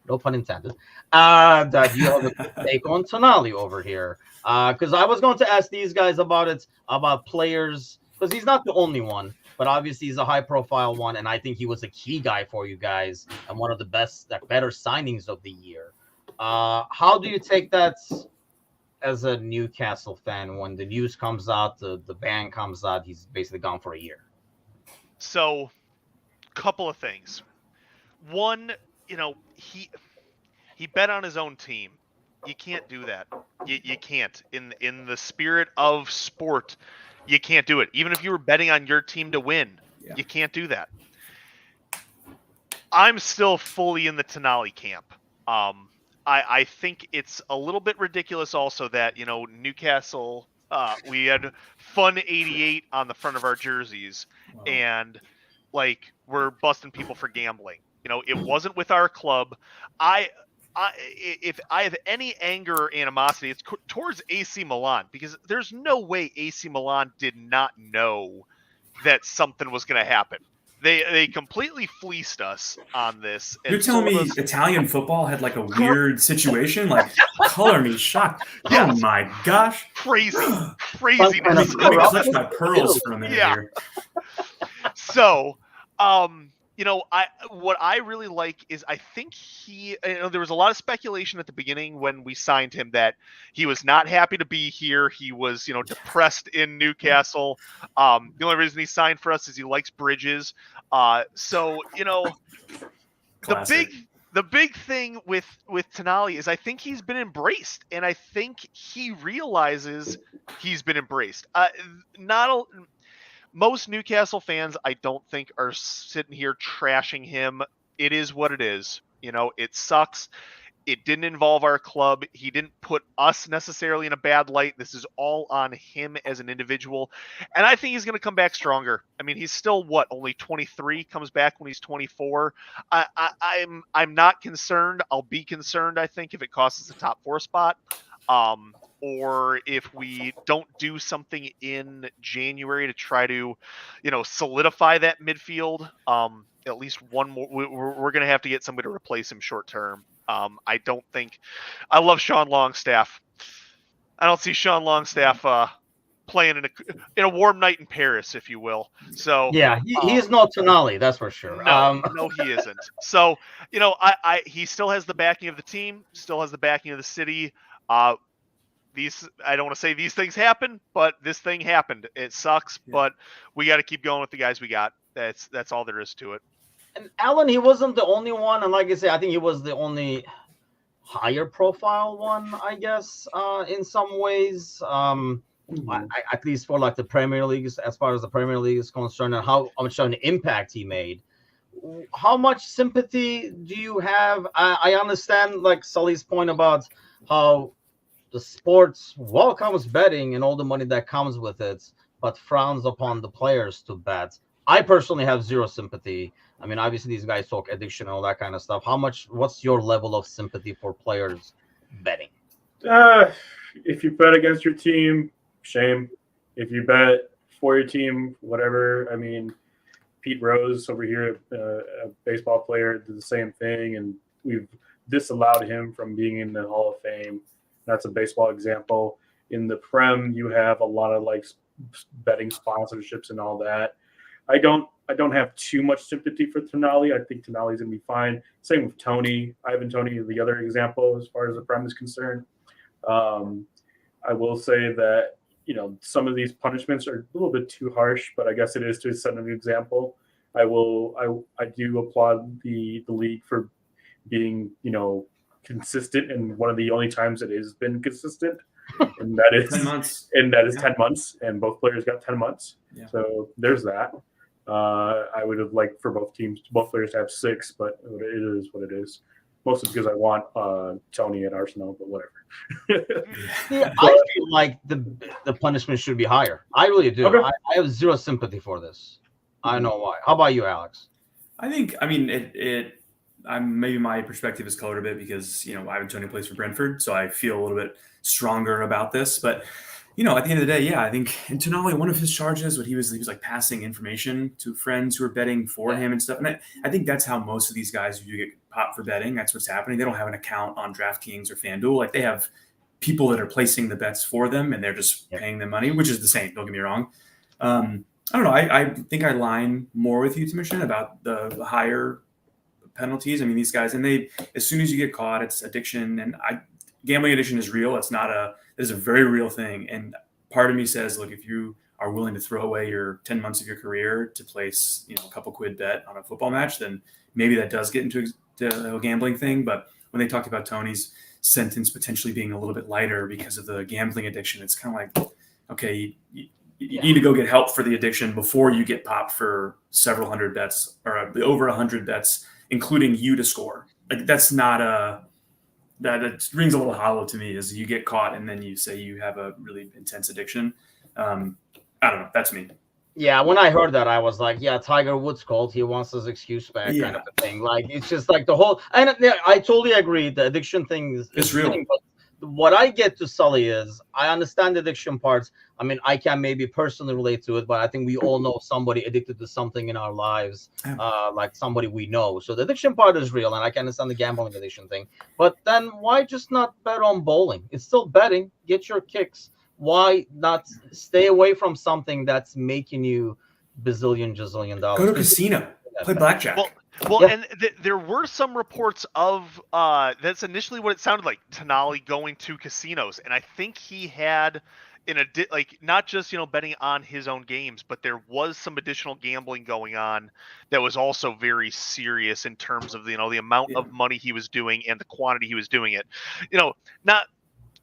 no pun intended, that you have a take on Tonali over here. Because I was going to ask these guys about players, because he's not the only one. But obviously he's a high-profile one, and I think he was a key guy for you guys and one of the better signings of the year. How do you take that as a Newcastle fan when the news comes out, the ban comes out, he's basically gone for a year? So, couple of things. One, he bet on his own team. You can't do that. You can't. In the spirit of sport, you can't do it. Even if you were betting on your team to win, you can't do that. I'm still fully in the Tonali camp. I think it's a little bit ridiculous also that, Newcastle, we had Fun 88 on the front of our jerseys, and we're busting people for gambling. It wasn't with our club. If I have any anger or animosity, it's towards AC Milan, because there's no way AC Milan did not know that something was going to happen. They completely fleeced us on this. You're telling me Italian football had like a weird situation? Like, color me shocked. Yes. Oh my gosh. Craziness. Let me clutch my pearls for a minute here. So, what I really like is, I think there was a lot of speculation at the beginning when we signed him that he was not happy to be here. He was, depressed in Newcastle. The only reason he signed for us is he likes bridges. So, the big thing with Tonali is I think he's been embraced, and I think he realizes he's been embraced. Most Newcastle fans, I don't think, are sitting here trashing him. It is what it is. It sucks. It didn't involve our club. He didn't put us necessarily in a bad light. This is all on him as an individual. And I think he's going to come back stronger. I mean, he's still, only 23, comes back when he's 24. I'm not concerned. I'll be concerned, I think, if it costs us a top 4 spot. Or if we don't do something in January to try to, solidify that midfield, at least one more, we're going to have to get somebody to replace him short term. I don't think, I love Sean Longstaff. I don't see Sean Longstaff playing in a warm night in Paris, if you will. So yeah, he is not Tonali, that's for sure. No, he isn't. So he still has the backing of the team, still has the backing of the city. I don't want to say these things happen, but this thing happened. It sucks, but we got to keep going with the guys we got. That's all there is to it. And Alan, he wasn't the only one, and like I say, I think he was the only higher profile one, I guess, in some ways. At least for the Premier League, as far as the Premier League is concerned, and how much of an impact he made. How much sympathy do you have? I understand Sully's point about how the sports welcomes betting and all the money that comes with it, but frowns upon the players to bet. I personally have zero sympathy. I mean, obviously these guys talk addiction and all that kind of stuff. What's your level of sympathy for players betting? If you bet against your team, shame. If you bet for your team, whatever. I mean, Pete Rose over here, a baseball player, did the same thing, and we've disallowed him from being in the Hall of Fame. That's a baseball example. In the Prem, you have a lot of betting sponsorships and all that. I don't have too much sympathy for Tonali. I think Tonali's gonna be fine. Same with Tony. Ivan Toney is the other example as far as the Prem is concerned. I will say that some of these punishments are a little bit too harsh, but I guess it is to set an example. I do applaud the league for being consistent, and one of the only times it has been consistent, and that is 10 months. And that is 10 months, and both players got 10 months. Yeah. So there's that. I would have liked for both players to have 6, but it is what it is. Mostly because I want Tony at Arsenal, but whatever. I feel like the punishment should be higher. I really do. Okay. I have zero sympathy for this. I don't know why. How about you, Alex? Maybe my perspective is colored a bit because, Ivan Toney plays for Brentford, so I feel a little bit stronger about this. But, at the end of the day, I think in Tonali, one of his charges, he was passing information to friends who were betting for him and stuff. And I think that's how most of these guys who get popped for betting, that's what's happening. They don't have an account on DraftKings or FanDuel. They have people that are placing the bets for them, and they're just paying them money, which is the same. Don't get me wrong. I don't know. I think I line more with you, Timoshin, about the higher penalties. I mean, these guys, and as soon as you get caught, it's addiction, and gambling addiction is real. It's not is a very real thing. And part of me says, look, if you are willing to throw away your 10 months of your career to place, a couple quid bet on a football match, then maybe that does get into a gambling thing. But when they talked about Tony's sentence potentially being a little bit lighter because of the gambling addiction, it's kind of like, okay, you need to go get help for the addiction before you get popped for several hundred bets or over 100 bets, including you to score. Like that's not that it rings a little hollow to me as you get caught and then you say you have a really intense addiction. I don't know. That's me. Yeah, when I heard that, I was like, yeah, Tiger Woods called. He wants his excuse back, kind of a thing. Like, it's just like the whole. And I totally agree. The addiction thing is real. Thing, but what I get to Sully is I understand the addiction parts. I mean, I can maybe personally relate to it, but I think we all know somebody addicted to something in our lives, like somebody we know. So the addiction part is real, and I can understand the gambling addiction thing. But then why just not bet on bowling? It's still betting. Get your kicks. Why not stay away from something that's making you bazillion, gazillion dollars? Go to a casino, play blackjack. Well, and there were some reports of that's initially what it sounded like, Tonali going to casinos, and I think he had not just betting on his own games, but there was some additional gambling going on that was also very serious in terms of the amount of money he was doing and the quantity he was doing it.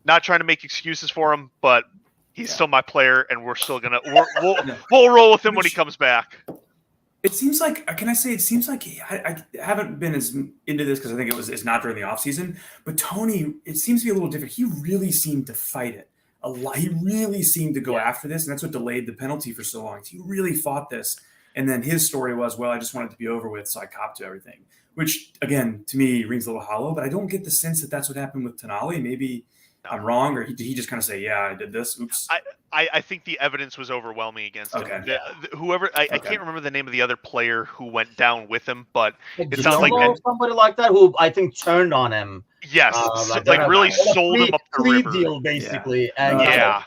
Not trying to make excuses for him, but he's still my player, and we're still gonna we'll roll with him when he comes back. It seems like, can I say, it seems like I haven't been as into this because I think it's not during the off season, but Tony, it seems to be a little different. He really seemed to fight it a lot. He really seemed to go after this, and that's what delayed the penalty for so long. He really fought this. And then his story was, well, I just wanted to be over with, so I copped to everything, which again, to me rings a little hollow, but I don't get the sense that that's what happened with Tonali. Maybe I'm wrong, or did he just kind of say, yeah, I did this? Oops. I think the evidence was overwhelming against him. Whoever, I can't remember the name of the other player who went down with him, but it sounds like somebody like that who I think turned on him. Yes, really sold him up the river. Deal, basically, and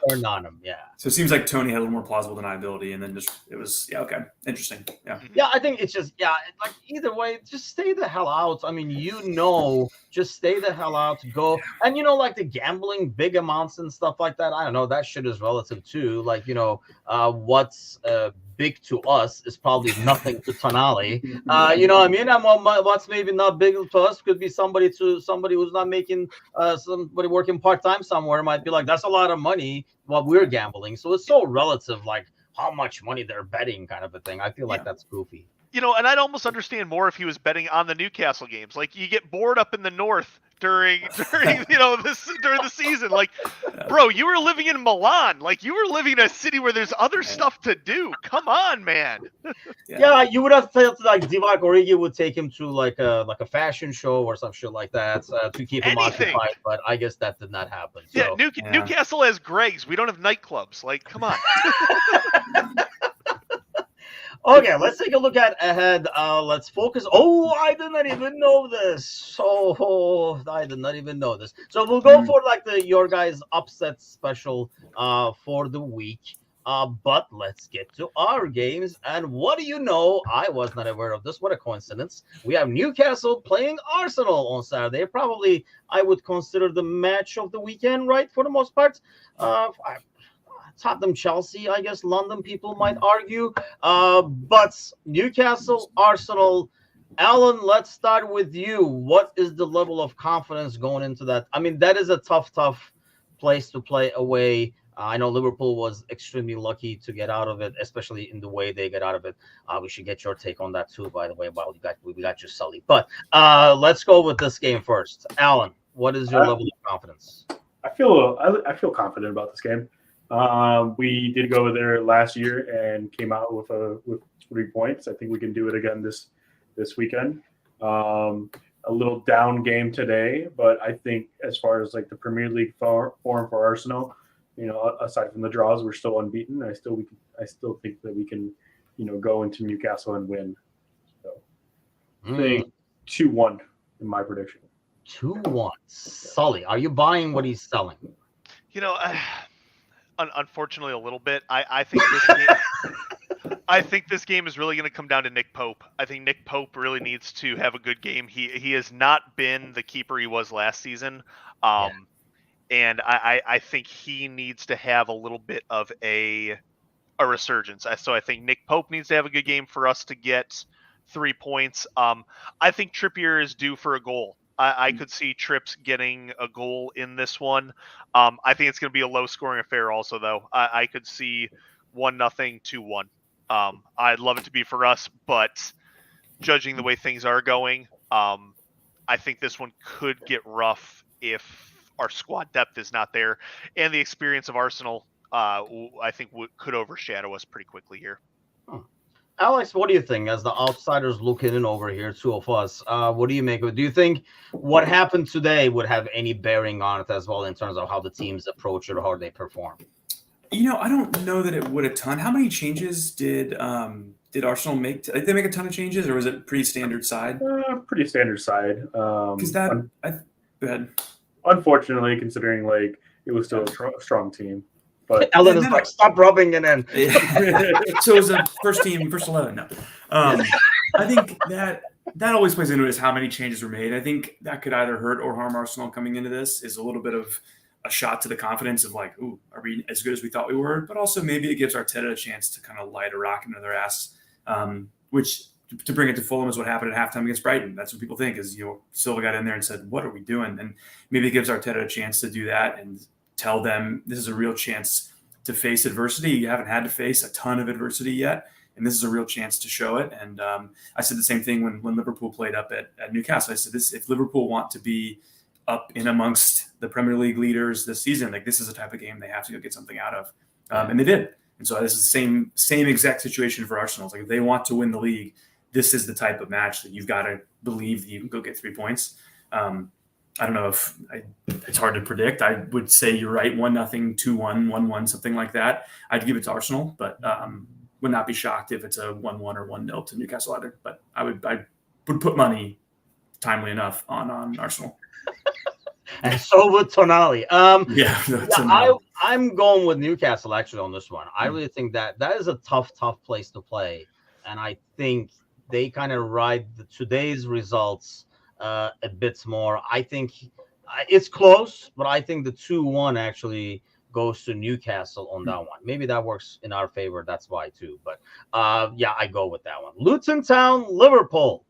turned on him. Yeah. So it seems like Tony had a little more plausible deniability, and then it was interesting. Yeah, I think it's just like either way, just stay the hell out. I mean, just stay the hell out. Go and like the gambling, big amounts and stuff like that. I don't know. That shit is relative too. Like what's big to us is probably nothing to Tonali. You know what I mean? And what's maybe not big to us could be somebody who's not making somebody working part-time somewhere might be like, that's a lot of money while we're gambling. So it's so relative, like how much money they're betting kind of a thing. I feel like that's goofy. And I'd almost understand more if he was betting on the Newcastle games. Like you get bored up in the north during during the season. Like, bro, you were living in Milan. Like you were living in a city where there's other stuff to do. Come on, man. Yeah, you would have felt like Divock Origi would take him to like a fashion show or some shit like that to keep him occupied. But I guess that did not happen. So. Yeah, Newcastle has Greg's. We don't have nightclubs. Like, come on. Okay, let's take a look ahead. Let's focus. Oh, I did not even know this. I did not even know this. So we'll go for like your guys' upset special for the week. But let's get to our games. And what do you know? I was not aware of this. What a coincidence. We have Newcastle playing Arsenal on Saturday. Probably, I would consider the match of the weekend, right? For the most part. Tottenham, Chelsea, I guess London people might argue. But Newcastle, Arsenal. Alan, let's start with you. What is the level of confidence going into that? I mean, that is a tough place to play away. I know Liverpool was extremely lucky to get out of it, especially in the way they get out of it. We should get your take on that too, by the way. Well, we got you, Sully. But let's go with this game first. Alan, what is your level of confidence? I feel confident about this game. We did go there last year and came out with 3 points. I think we can do it again this weekend. A little down game today, but I think as far as like the Premier League form for Arsenal, aside from the draws, we're still unbeaten. I still think that we can, go into Newcastle and win. So I think 2-1 in my prediction. 2-1. Sully, are you buying what he's selling? Unfortunately, a little bit. I think this game. I think this game is really going to come down to Nick Pope. I think Nick Pope really needs to have a good game. He has not been the keeper he was last season. And I think he needs to have a little bit of a resurgence. So I think Nick Pope needs to have a good game for us to get 3 points. I think Trippier is due for a goal. I could see Trips getting a goal in this one. I think it's going to be a low-scoring affair also, though. I could see 1-0, 2-1. I'd love it to be for us, but judging the way things are going, I think this one could get rough if our squad depth is not there, and the experience of Arsenal, I think could overshadow us pretty quickly here. Alex, what do you think? As the outsiders looking in over here, two of us, what do you make of it? Do you think what happened today would have any bearing on it as well in terms of how the teams approach it or how they perform? I don't know that it would a ton. How many changes did Arsenal make? Did they make a ton of changes, or was it pretty standard side? Pretty standard side. Because go ahead. Unfortunately, considering like it was still a strong team. But Ellen is like, stop rubbing it in. So it was a first 11. No, I think that always plays into it is how many changes were made. I think that could either hurt or harm Arsenal coming into this. Is a little bit of a shot to the confidence of like, ooh, are we as good as we thought we were? But also maybe it gives Arteta a chance to kind of light a rocket into their ass, which to bring it to Fulham is what happened at halftime against Brighton. That's what people think is, Silva got in there and said, what are we doing? And maybe it gives Arteta a chance to do that and tell them this is a real chance to face adversity. You haven't had to face a ton of adversity yet, and this is a real chance to show it. And I said the same thing when Liverpool played up at Newcastle. I said, if Liverpool want to be up in amongst the Premier League leaders this season, like this is the type of game they have to go get something out of. And they did. And so this is the same exact situation for Arsenal. It's like if they want to win the league, this is the type of match that you've got to believe that you can go get 3 points. I don't know if it's hard to predict. I would say you're right. 1-0, 2-1, 1-1, something like that. I'd give it to Arsenal, but would not be shocked if it's a 1-1 or 1-0 to Newcastle either. But I would put money, timely enough, on Arsenal. And so would Tonali. I'm going with Newcastle actually on this one. I really think that is a tough place to play, and I think they kind of ride today's results a bit more. I think it's close, but I think the 2-1 actually goes to Newcastle on that one. Maybe that works in our favor. That's why too. But I go with that one. Luton Town, Liverpool.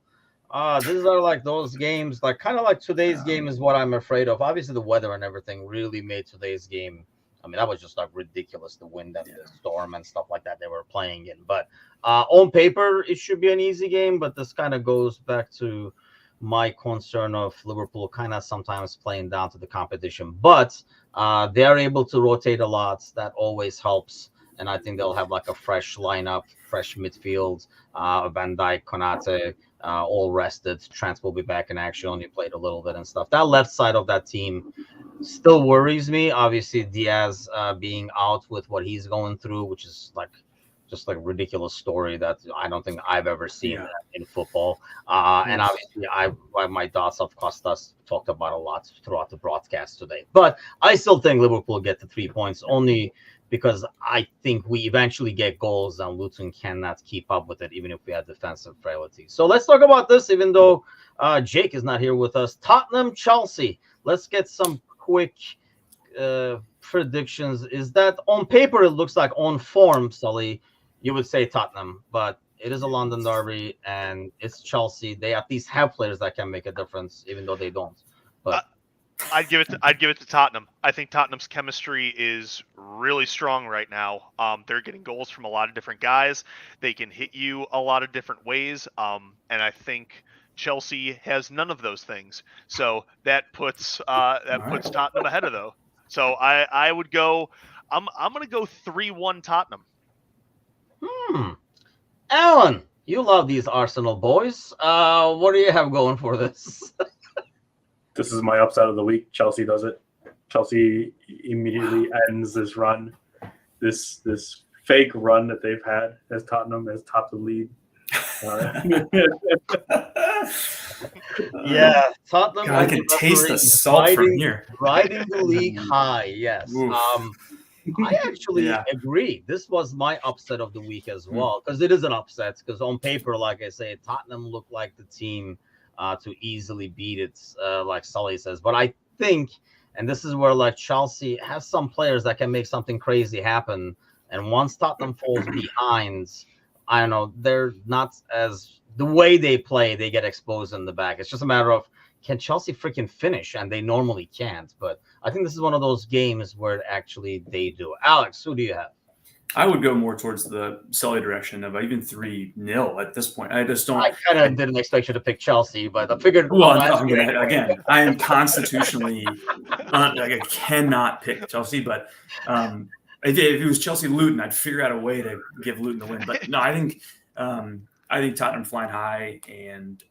These are like those games, like kind of like today's game is what I'm afraid of. Obviously, the weather and everything really made today's game. I mean, that was just like ridiculous, the wind and the storm and stuff like that they were playing in. But on paper, it should be an easy game. But this kind of goes back to my concern of Liverpool kind of sometimes playing down to the competition. But they are able to rotate a lot. That always helps. And I think they'll have like a fresh lineup, fresh midfield. Van Dijk, Konate, all rested. Trent will be back in action. Only played a little bit and stuff. That left side of that team still worries me. Obviously, Diaz being out with what he's going through, which is just like a ridiculous story that I don't think I've ever seen in football. And obviously, my thoughts of Costas talked about a lot throughout the broadcast today. But I still think Liverpool get the 3 points only because I think we eventually get goals and Luton cannot keep up with it, even if we have defensive frailty. So let's talk about this, even though Jake is not here with us. Tottenham, Chelsea. Let's get some quick predictions. Is that on paper, it looks like on form, Sully, you would say Tottenham, but it is a London derby and it's Chelsea. They at least have players that can make a difference, even though they don't. But I'd give it to Tottenham. I think Tottenham's chemistry is really strong right now. They're getting goals from a lot of different guys. They can hit you a lot of different ways. And I think Chelsea has none of those things. So that puts Tottenham ahead of though. So I would go. I'm going to go 3-1 Tottenham. Alan, you love these Arsenal boys. What do you have going for this? This is my upset of the week. Chelsea does it. Chelsea immediately ends this run, this fake run that they've had as Tottenham has topped the league. Yeah, Tottenham. God, I can taste the salt from here. Riding the league high, yes. I actually agree. This was my upset of the week as well, because it is an upset. Because on paper, like I say, Tottenham looked like the team to easily beat it, like Sully says. But I think And this is where like Chelsea has some players that can make something crazy happen. And once Tottenham falls behind, I don't know, they're not as the way they play, they get exposed in the back. It's just a matter of can Chelsea freaking finish? And they normally can't. But I think this is one of those games where actually they do. Alex, who do you have? I would go more towards the Sully direction of even 3-0 at this point. I just don't. I kind of didn't expect you to pick Chelsea, but I figured. Well, again, I am constitutionally, I cannot pick Chelsea, but if it was Chelsea Luton, I'd figure out a way to give Luton the win. But no, I think Tottenham flying high and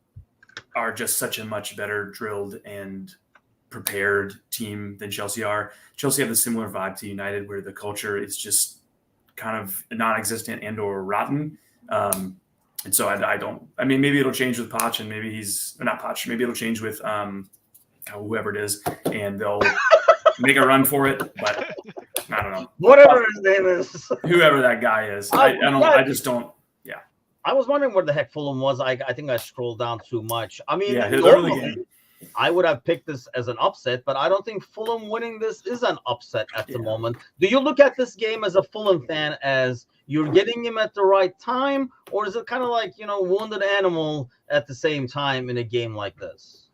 are just such a much better drilled and prepared team than Chelsea are. Chelsea have a similar vibe to United, where the culture is just kind of non-existent and or rotten. And so I don't, I mean, maybe it'll change with Poch, and maybe not Poch, maybe it'll change with whoever it is, and they'll make a run for it, but I don't know. Whatever his name is. Whoever that guy is. I just don't. Yeah. I was wondering where the heck Fulham was. I think I scrolled down too much. I mean, yeah, his early game. I would have picked this as an upset, but I don't think Fulham winning this is an upset at the moment. Do you look at this game as a Fulham fan as you're getting him at the right time, or is it kind of like, wounded animal at the same time in a game like this?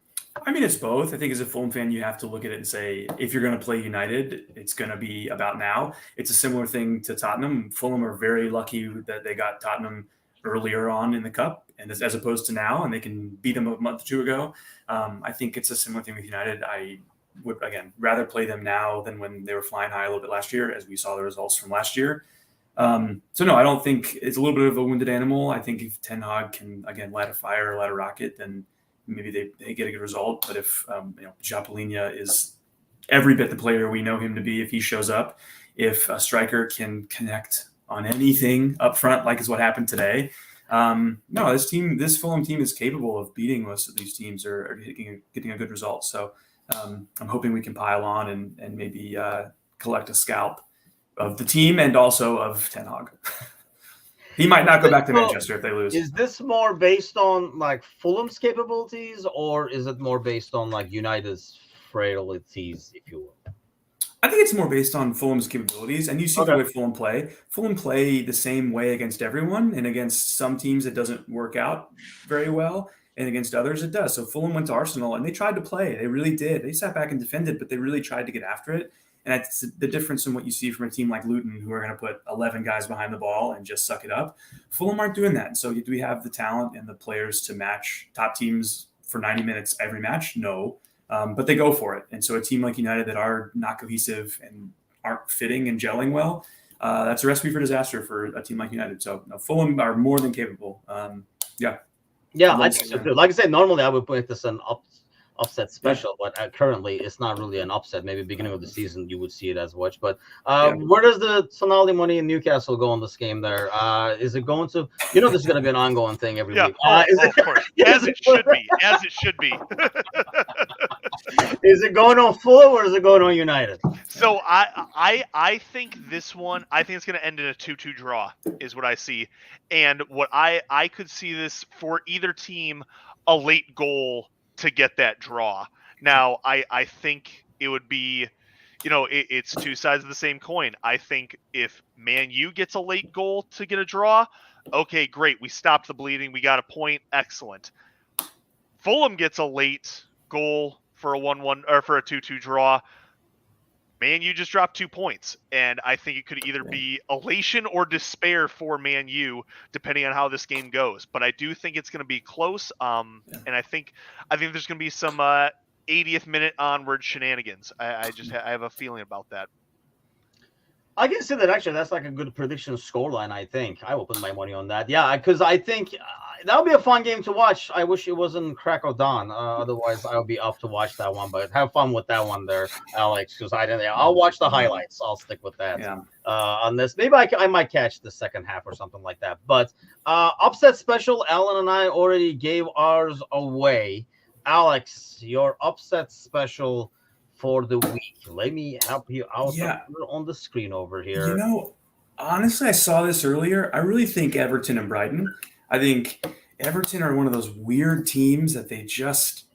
I mean, it's both. I think as a Fulham fan, you have to look at it and say, if you're going to play United, it's going to be about now. It's a similar thing to Tottenham. Fulham are very lucky that they got Tottenham earlier on in the cup, and as opposed to now, and they can beat them a month or two ago. I think it's a similar thing with United. I would, again, rather play them now than when they were flying high a little bit last year, as we saw the results from last year. So no, I don't think it's a little bit of a wounded animal. I think if Ten Hag can, again, light a fire, light a rocket, then maybe they get a good result. But if Japolinia is every bit the player we know him to be, if he shows up, if a striker can connect on anything up front, like is what happened today. No, this Fulham team is capable of beating most of these teams or getting a good result. So I'm hoping we can pile on and maybe collect a scalp of the team and also of Ten Hag. He might not go back to Manchester if they lose. Is this more based on like Fulham's capabilities, or is it more based on like United's frailties, if you will? I think it's more based on Fulham's capabilities, and you see the way Fulham play. Fulham play the same way against everyone, and against some teams it doesn't work out very well, and against others it does. So Fulham went to Arsenal, and they tried to play. They really did. They sat back and defended, but they really tried to get after it. And that's the difference in what you see from a team like Luton, who are going to put 11 guys behind the ball and just suck it up. Fulham aren't doing that. So do we have the talent and the players to match top teams for 90 minutes every match? No. But they go for it. And so a team like United that are not cohesive and aren't fitting and gelling well, that's a recipe for disaster for a team like United. So Fulham are more than capable. Yeah, I think so too. Like I said, normally I would put this an upset special, but currently it's not really an upset. Maybe beginning of the season you would see it as much. But where does the Sonali money in Newcastle go in this game there? Is it going to, this is going to be an ongoing thing every week. Of course. As it should be. As it should be. Is it going on Fulham or is it going on United? So I think this one, I think it's going to end in a 2-2 draw is what I see. And what I could see this for either team, a late goal to get that draw. Now, I think it would be, it's two sides of the same coin. I think if Man U gets a late goal to get a draw, okay, great. We stopped the bleeding. We got a point. Excellent. Fulham gets a late goal for a 1-1 or for a 2-2 draw. Man U just dropped 2 points, and I think it could either be elation or despair for Man U, depending on how this game goes. But I do think it's going to be close, and I think there's going to be some 80th minute onward shenanigans. I have a feeling about that. I can see that actually. That's like a good prediction scoreline. I think I will put my money on that. Yeah, because I think that'll be a fun game to watch. I wish it wasn't crack of dawn. Otherwise, I'll be up to watch that one. But have fun with that one there, Alex. Because I'll watch the highlights. I'll stick with that. Yeah. On this, maybe I might catch the second half or something like that. But upset special. Alan and I already gave ours away. Alex, your upset special for the week. Let me help you out on the screen over here. Honestly, I saw this earlier. I really think Everton and Brighton. I think Everton are one of those weird teams that they just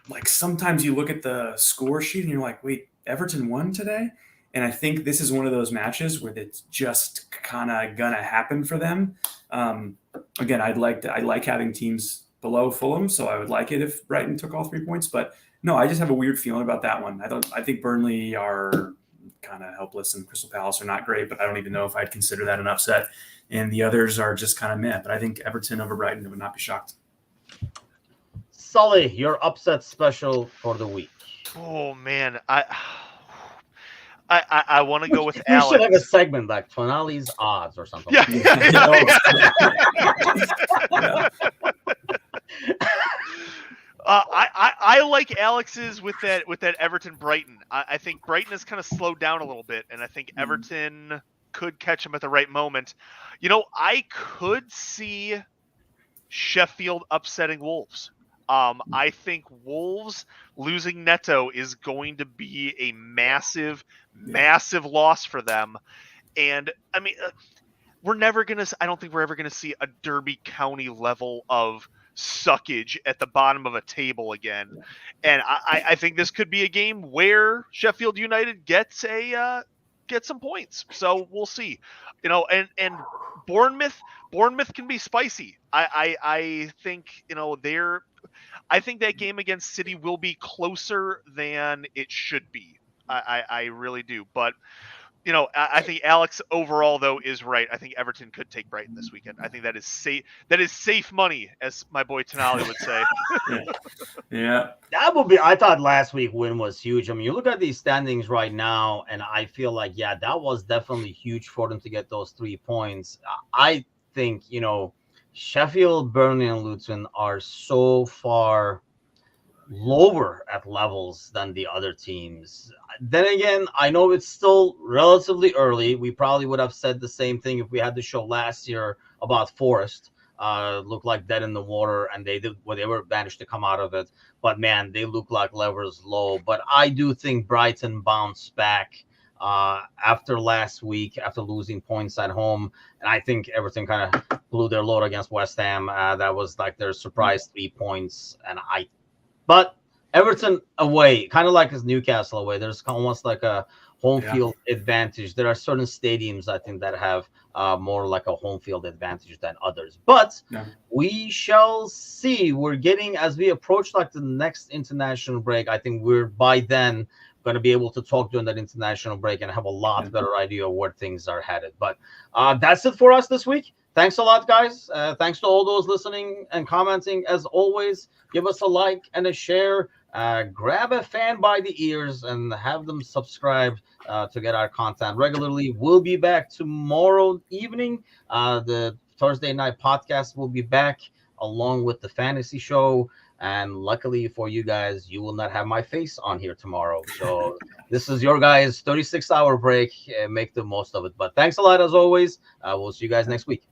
like sometimes you look at the score sheet and you're like, wait, Everton won today? And I think this is one of those matches where it's just kind of gonna happen for them. Again, I like having teams below Fulham, so I would like it if Brighton took all 3 points. But no, I just have a weird feeling about that one. I think Burnley are kind of helpless and Crystal Palace are not great, but I don't even know if I'd consider that an upset. And the others are just kind of meh. But I think Everton over Brighton, I would not be shocked. Sully, your upset special for the week. Oh man, I want to go with You Alex. should have a segment like Tonali's odds or something. Yeah. I like Alex's with that Everton Brighton. I think Brighton has kind of slowed down a little bit, and I think Everton could catch him at the right moment. You know, I could see Sheffield upsetting Wolves. I think Wolves losing Neto is going to be a massive loss for them. And I mean, I don't think we're ever going to see a Derby County level of suckage at the bottom of a table again. And I think this could be a game where Sheffield United gets some points. So we'll see. You know, and Bournemouth can be spicy. I think, you know, I think that game against City will be closer than it should be. I really do. But, you know, I think Alex overall, though, is right. I think Everton could take Brighton this weekend. I think that is safe. That is safe money, as my boy Tonali would say. Yeah. That would be. I thought last week win was huge. I mean, you look at these standings right now, and I feel like, yeah, that was definitely huge for them to get those 3 points. I think, you know, Sheffield, Burnley, and Luton are so far lower at levels than the other teams. Then again, I know it's still relatively early. We probably would have said the same thing if we had the show last year about Forest. Looked like dead in the water, and they were managed to come out of it. But man, they look like levers low. But I do think Brighton bounced back after last week, after losing points at home. And I think Everton kind of blew their load against West Ham. That was like their surprise 3 points. But Everton away, kind of like as Newcastle away, there's almost like a home field advantage. There are certain stadiums, I think, that have more like a home field advantage than others. But we shall see. We're getting, as we approach like the next international break, I think we're by then going to be able to talk during that international break and have a lot better idea of where things are headed. But that's it for us this week. Thanks a lot, guys. Thanks to all those listening and commenting. As always, give us a like and a share. Grab a fan by the ears and have them subscribe to get our content regularly. We'll be back tomorrow evening. The Thursday night podcast will be back along with the fantasy show. And luckily for you guys, you will not have my face on here tomorrow. So this is your guys' 36-hour break. Make the most of it. But thanks a lot, as always. We'll see you guys next week.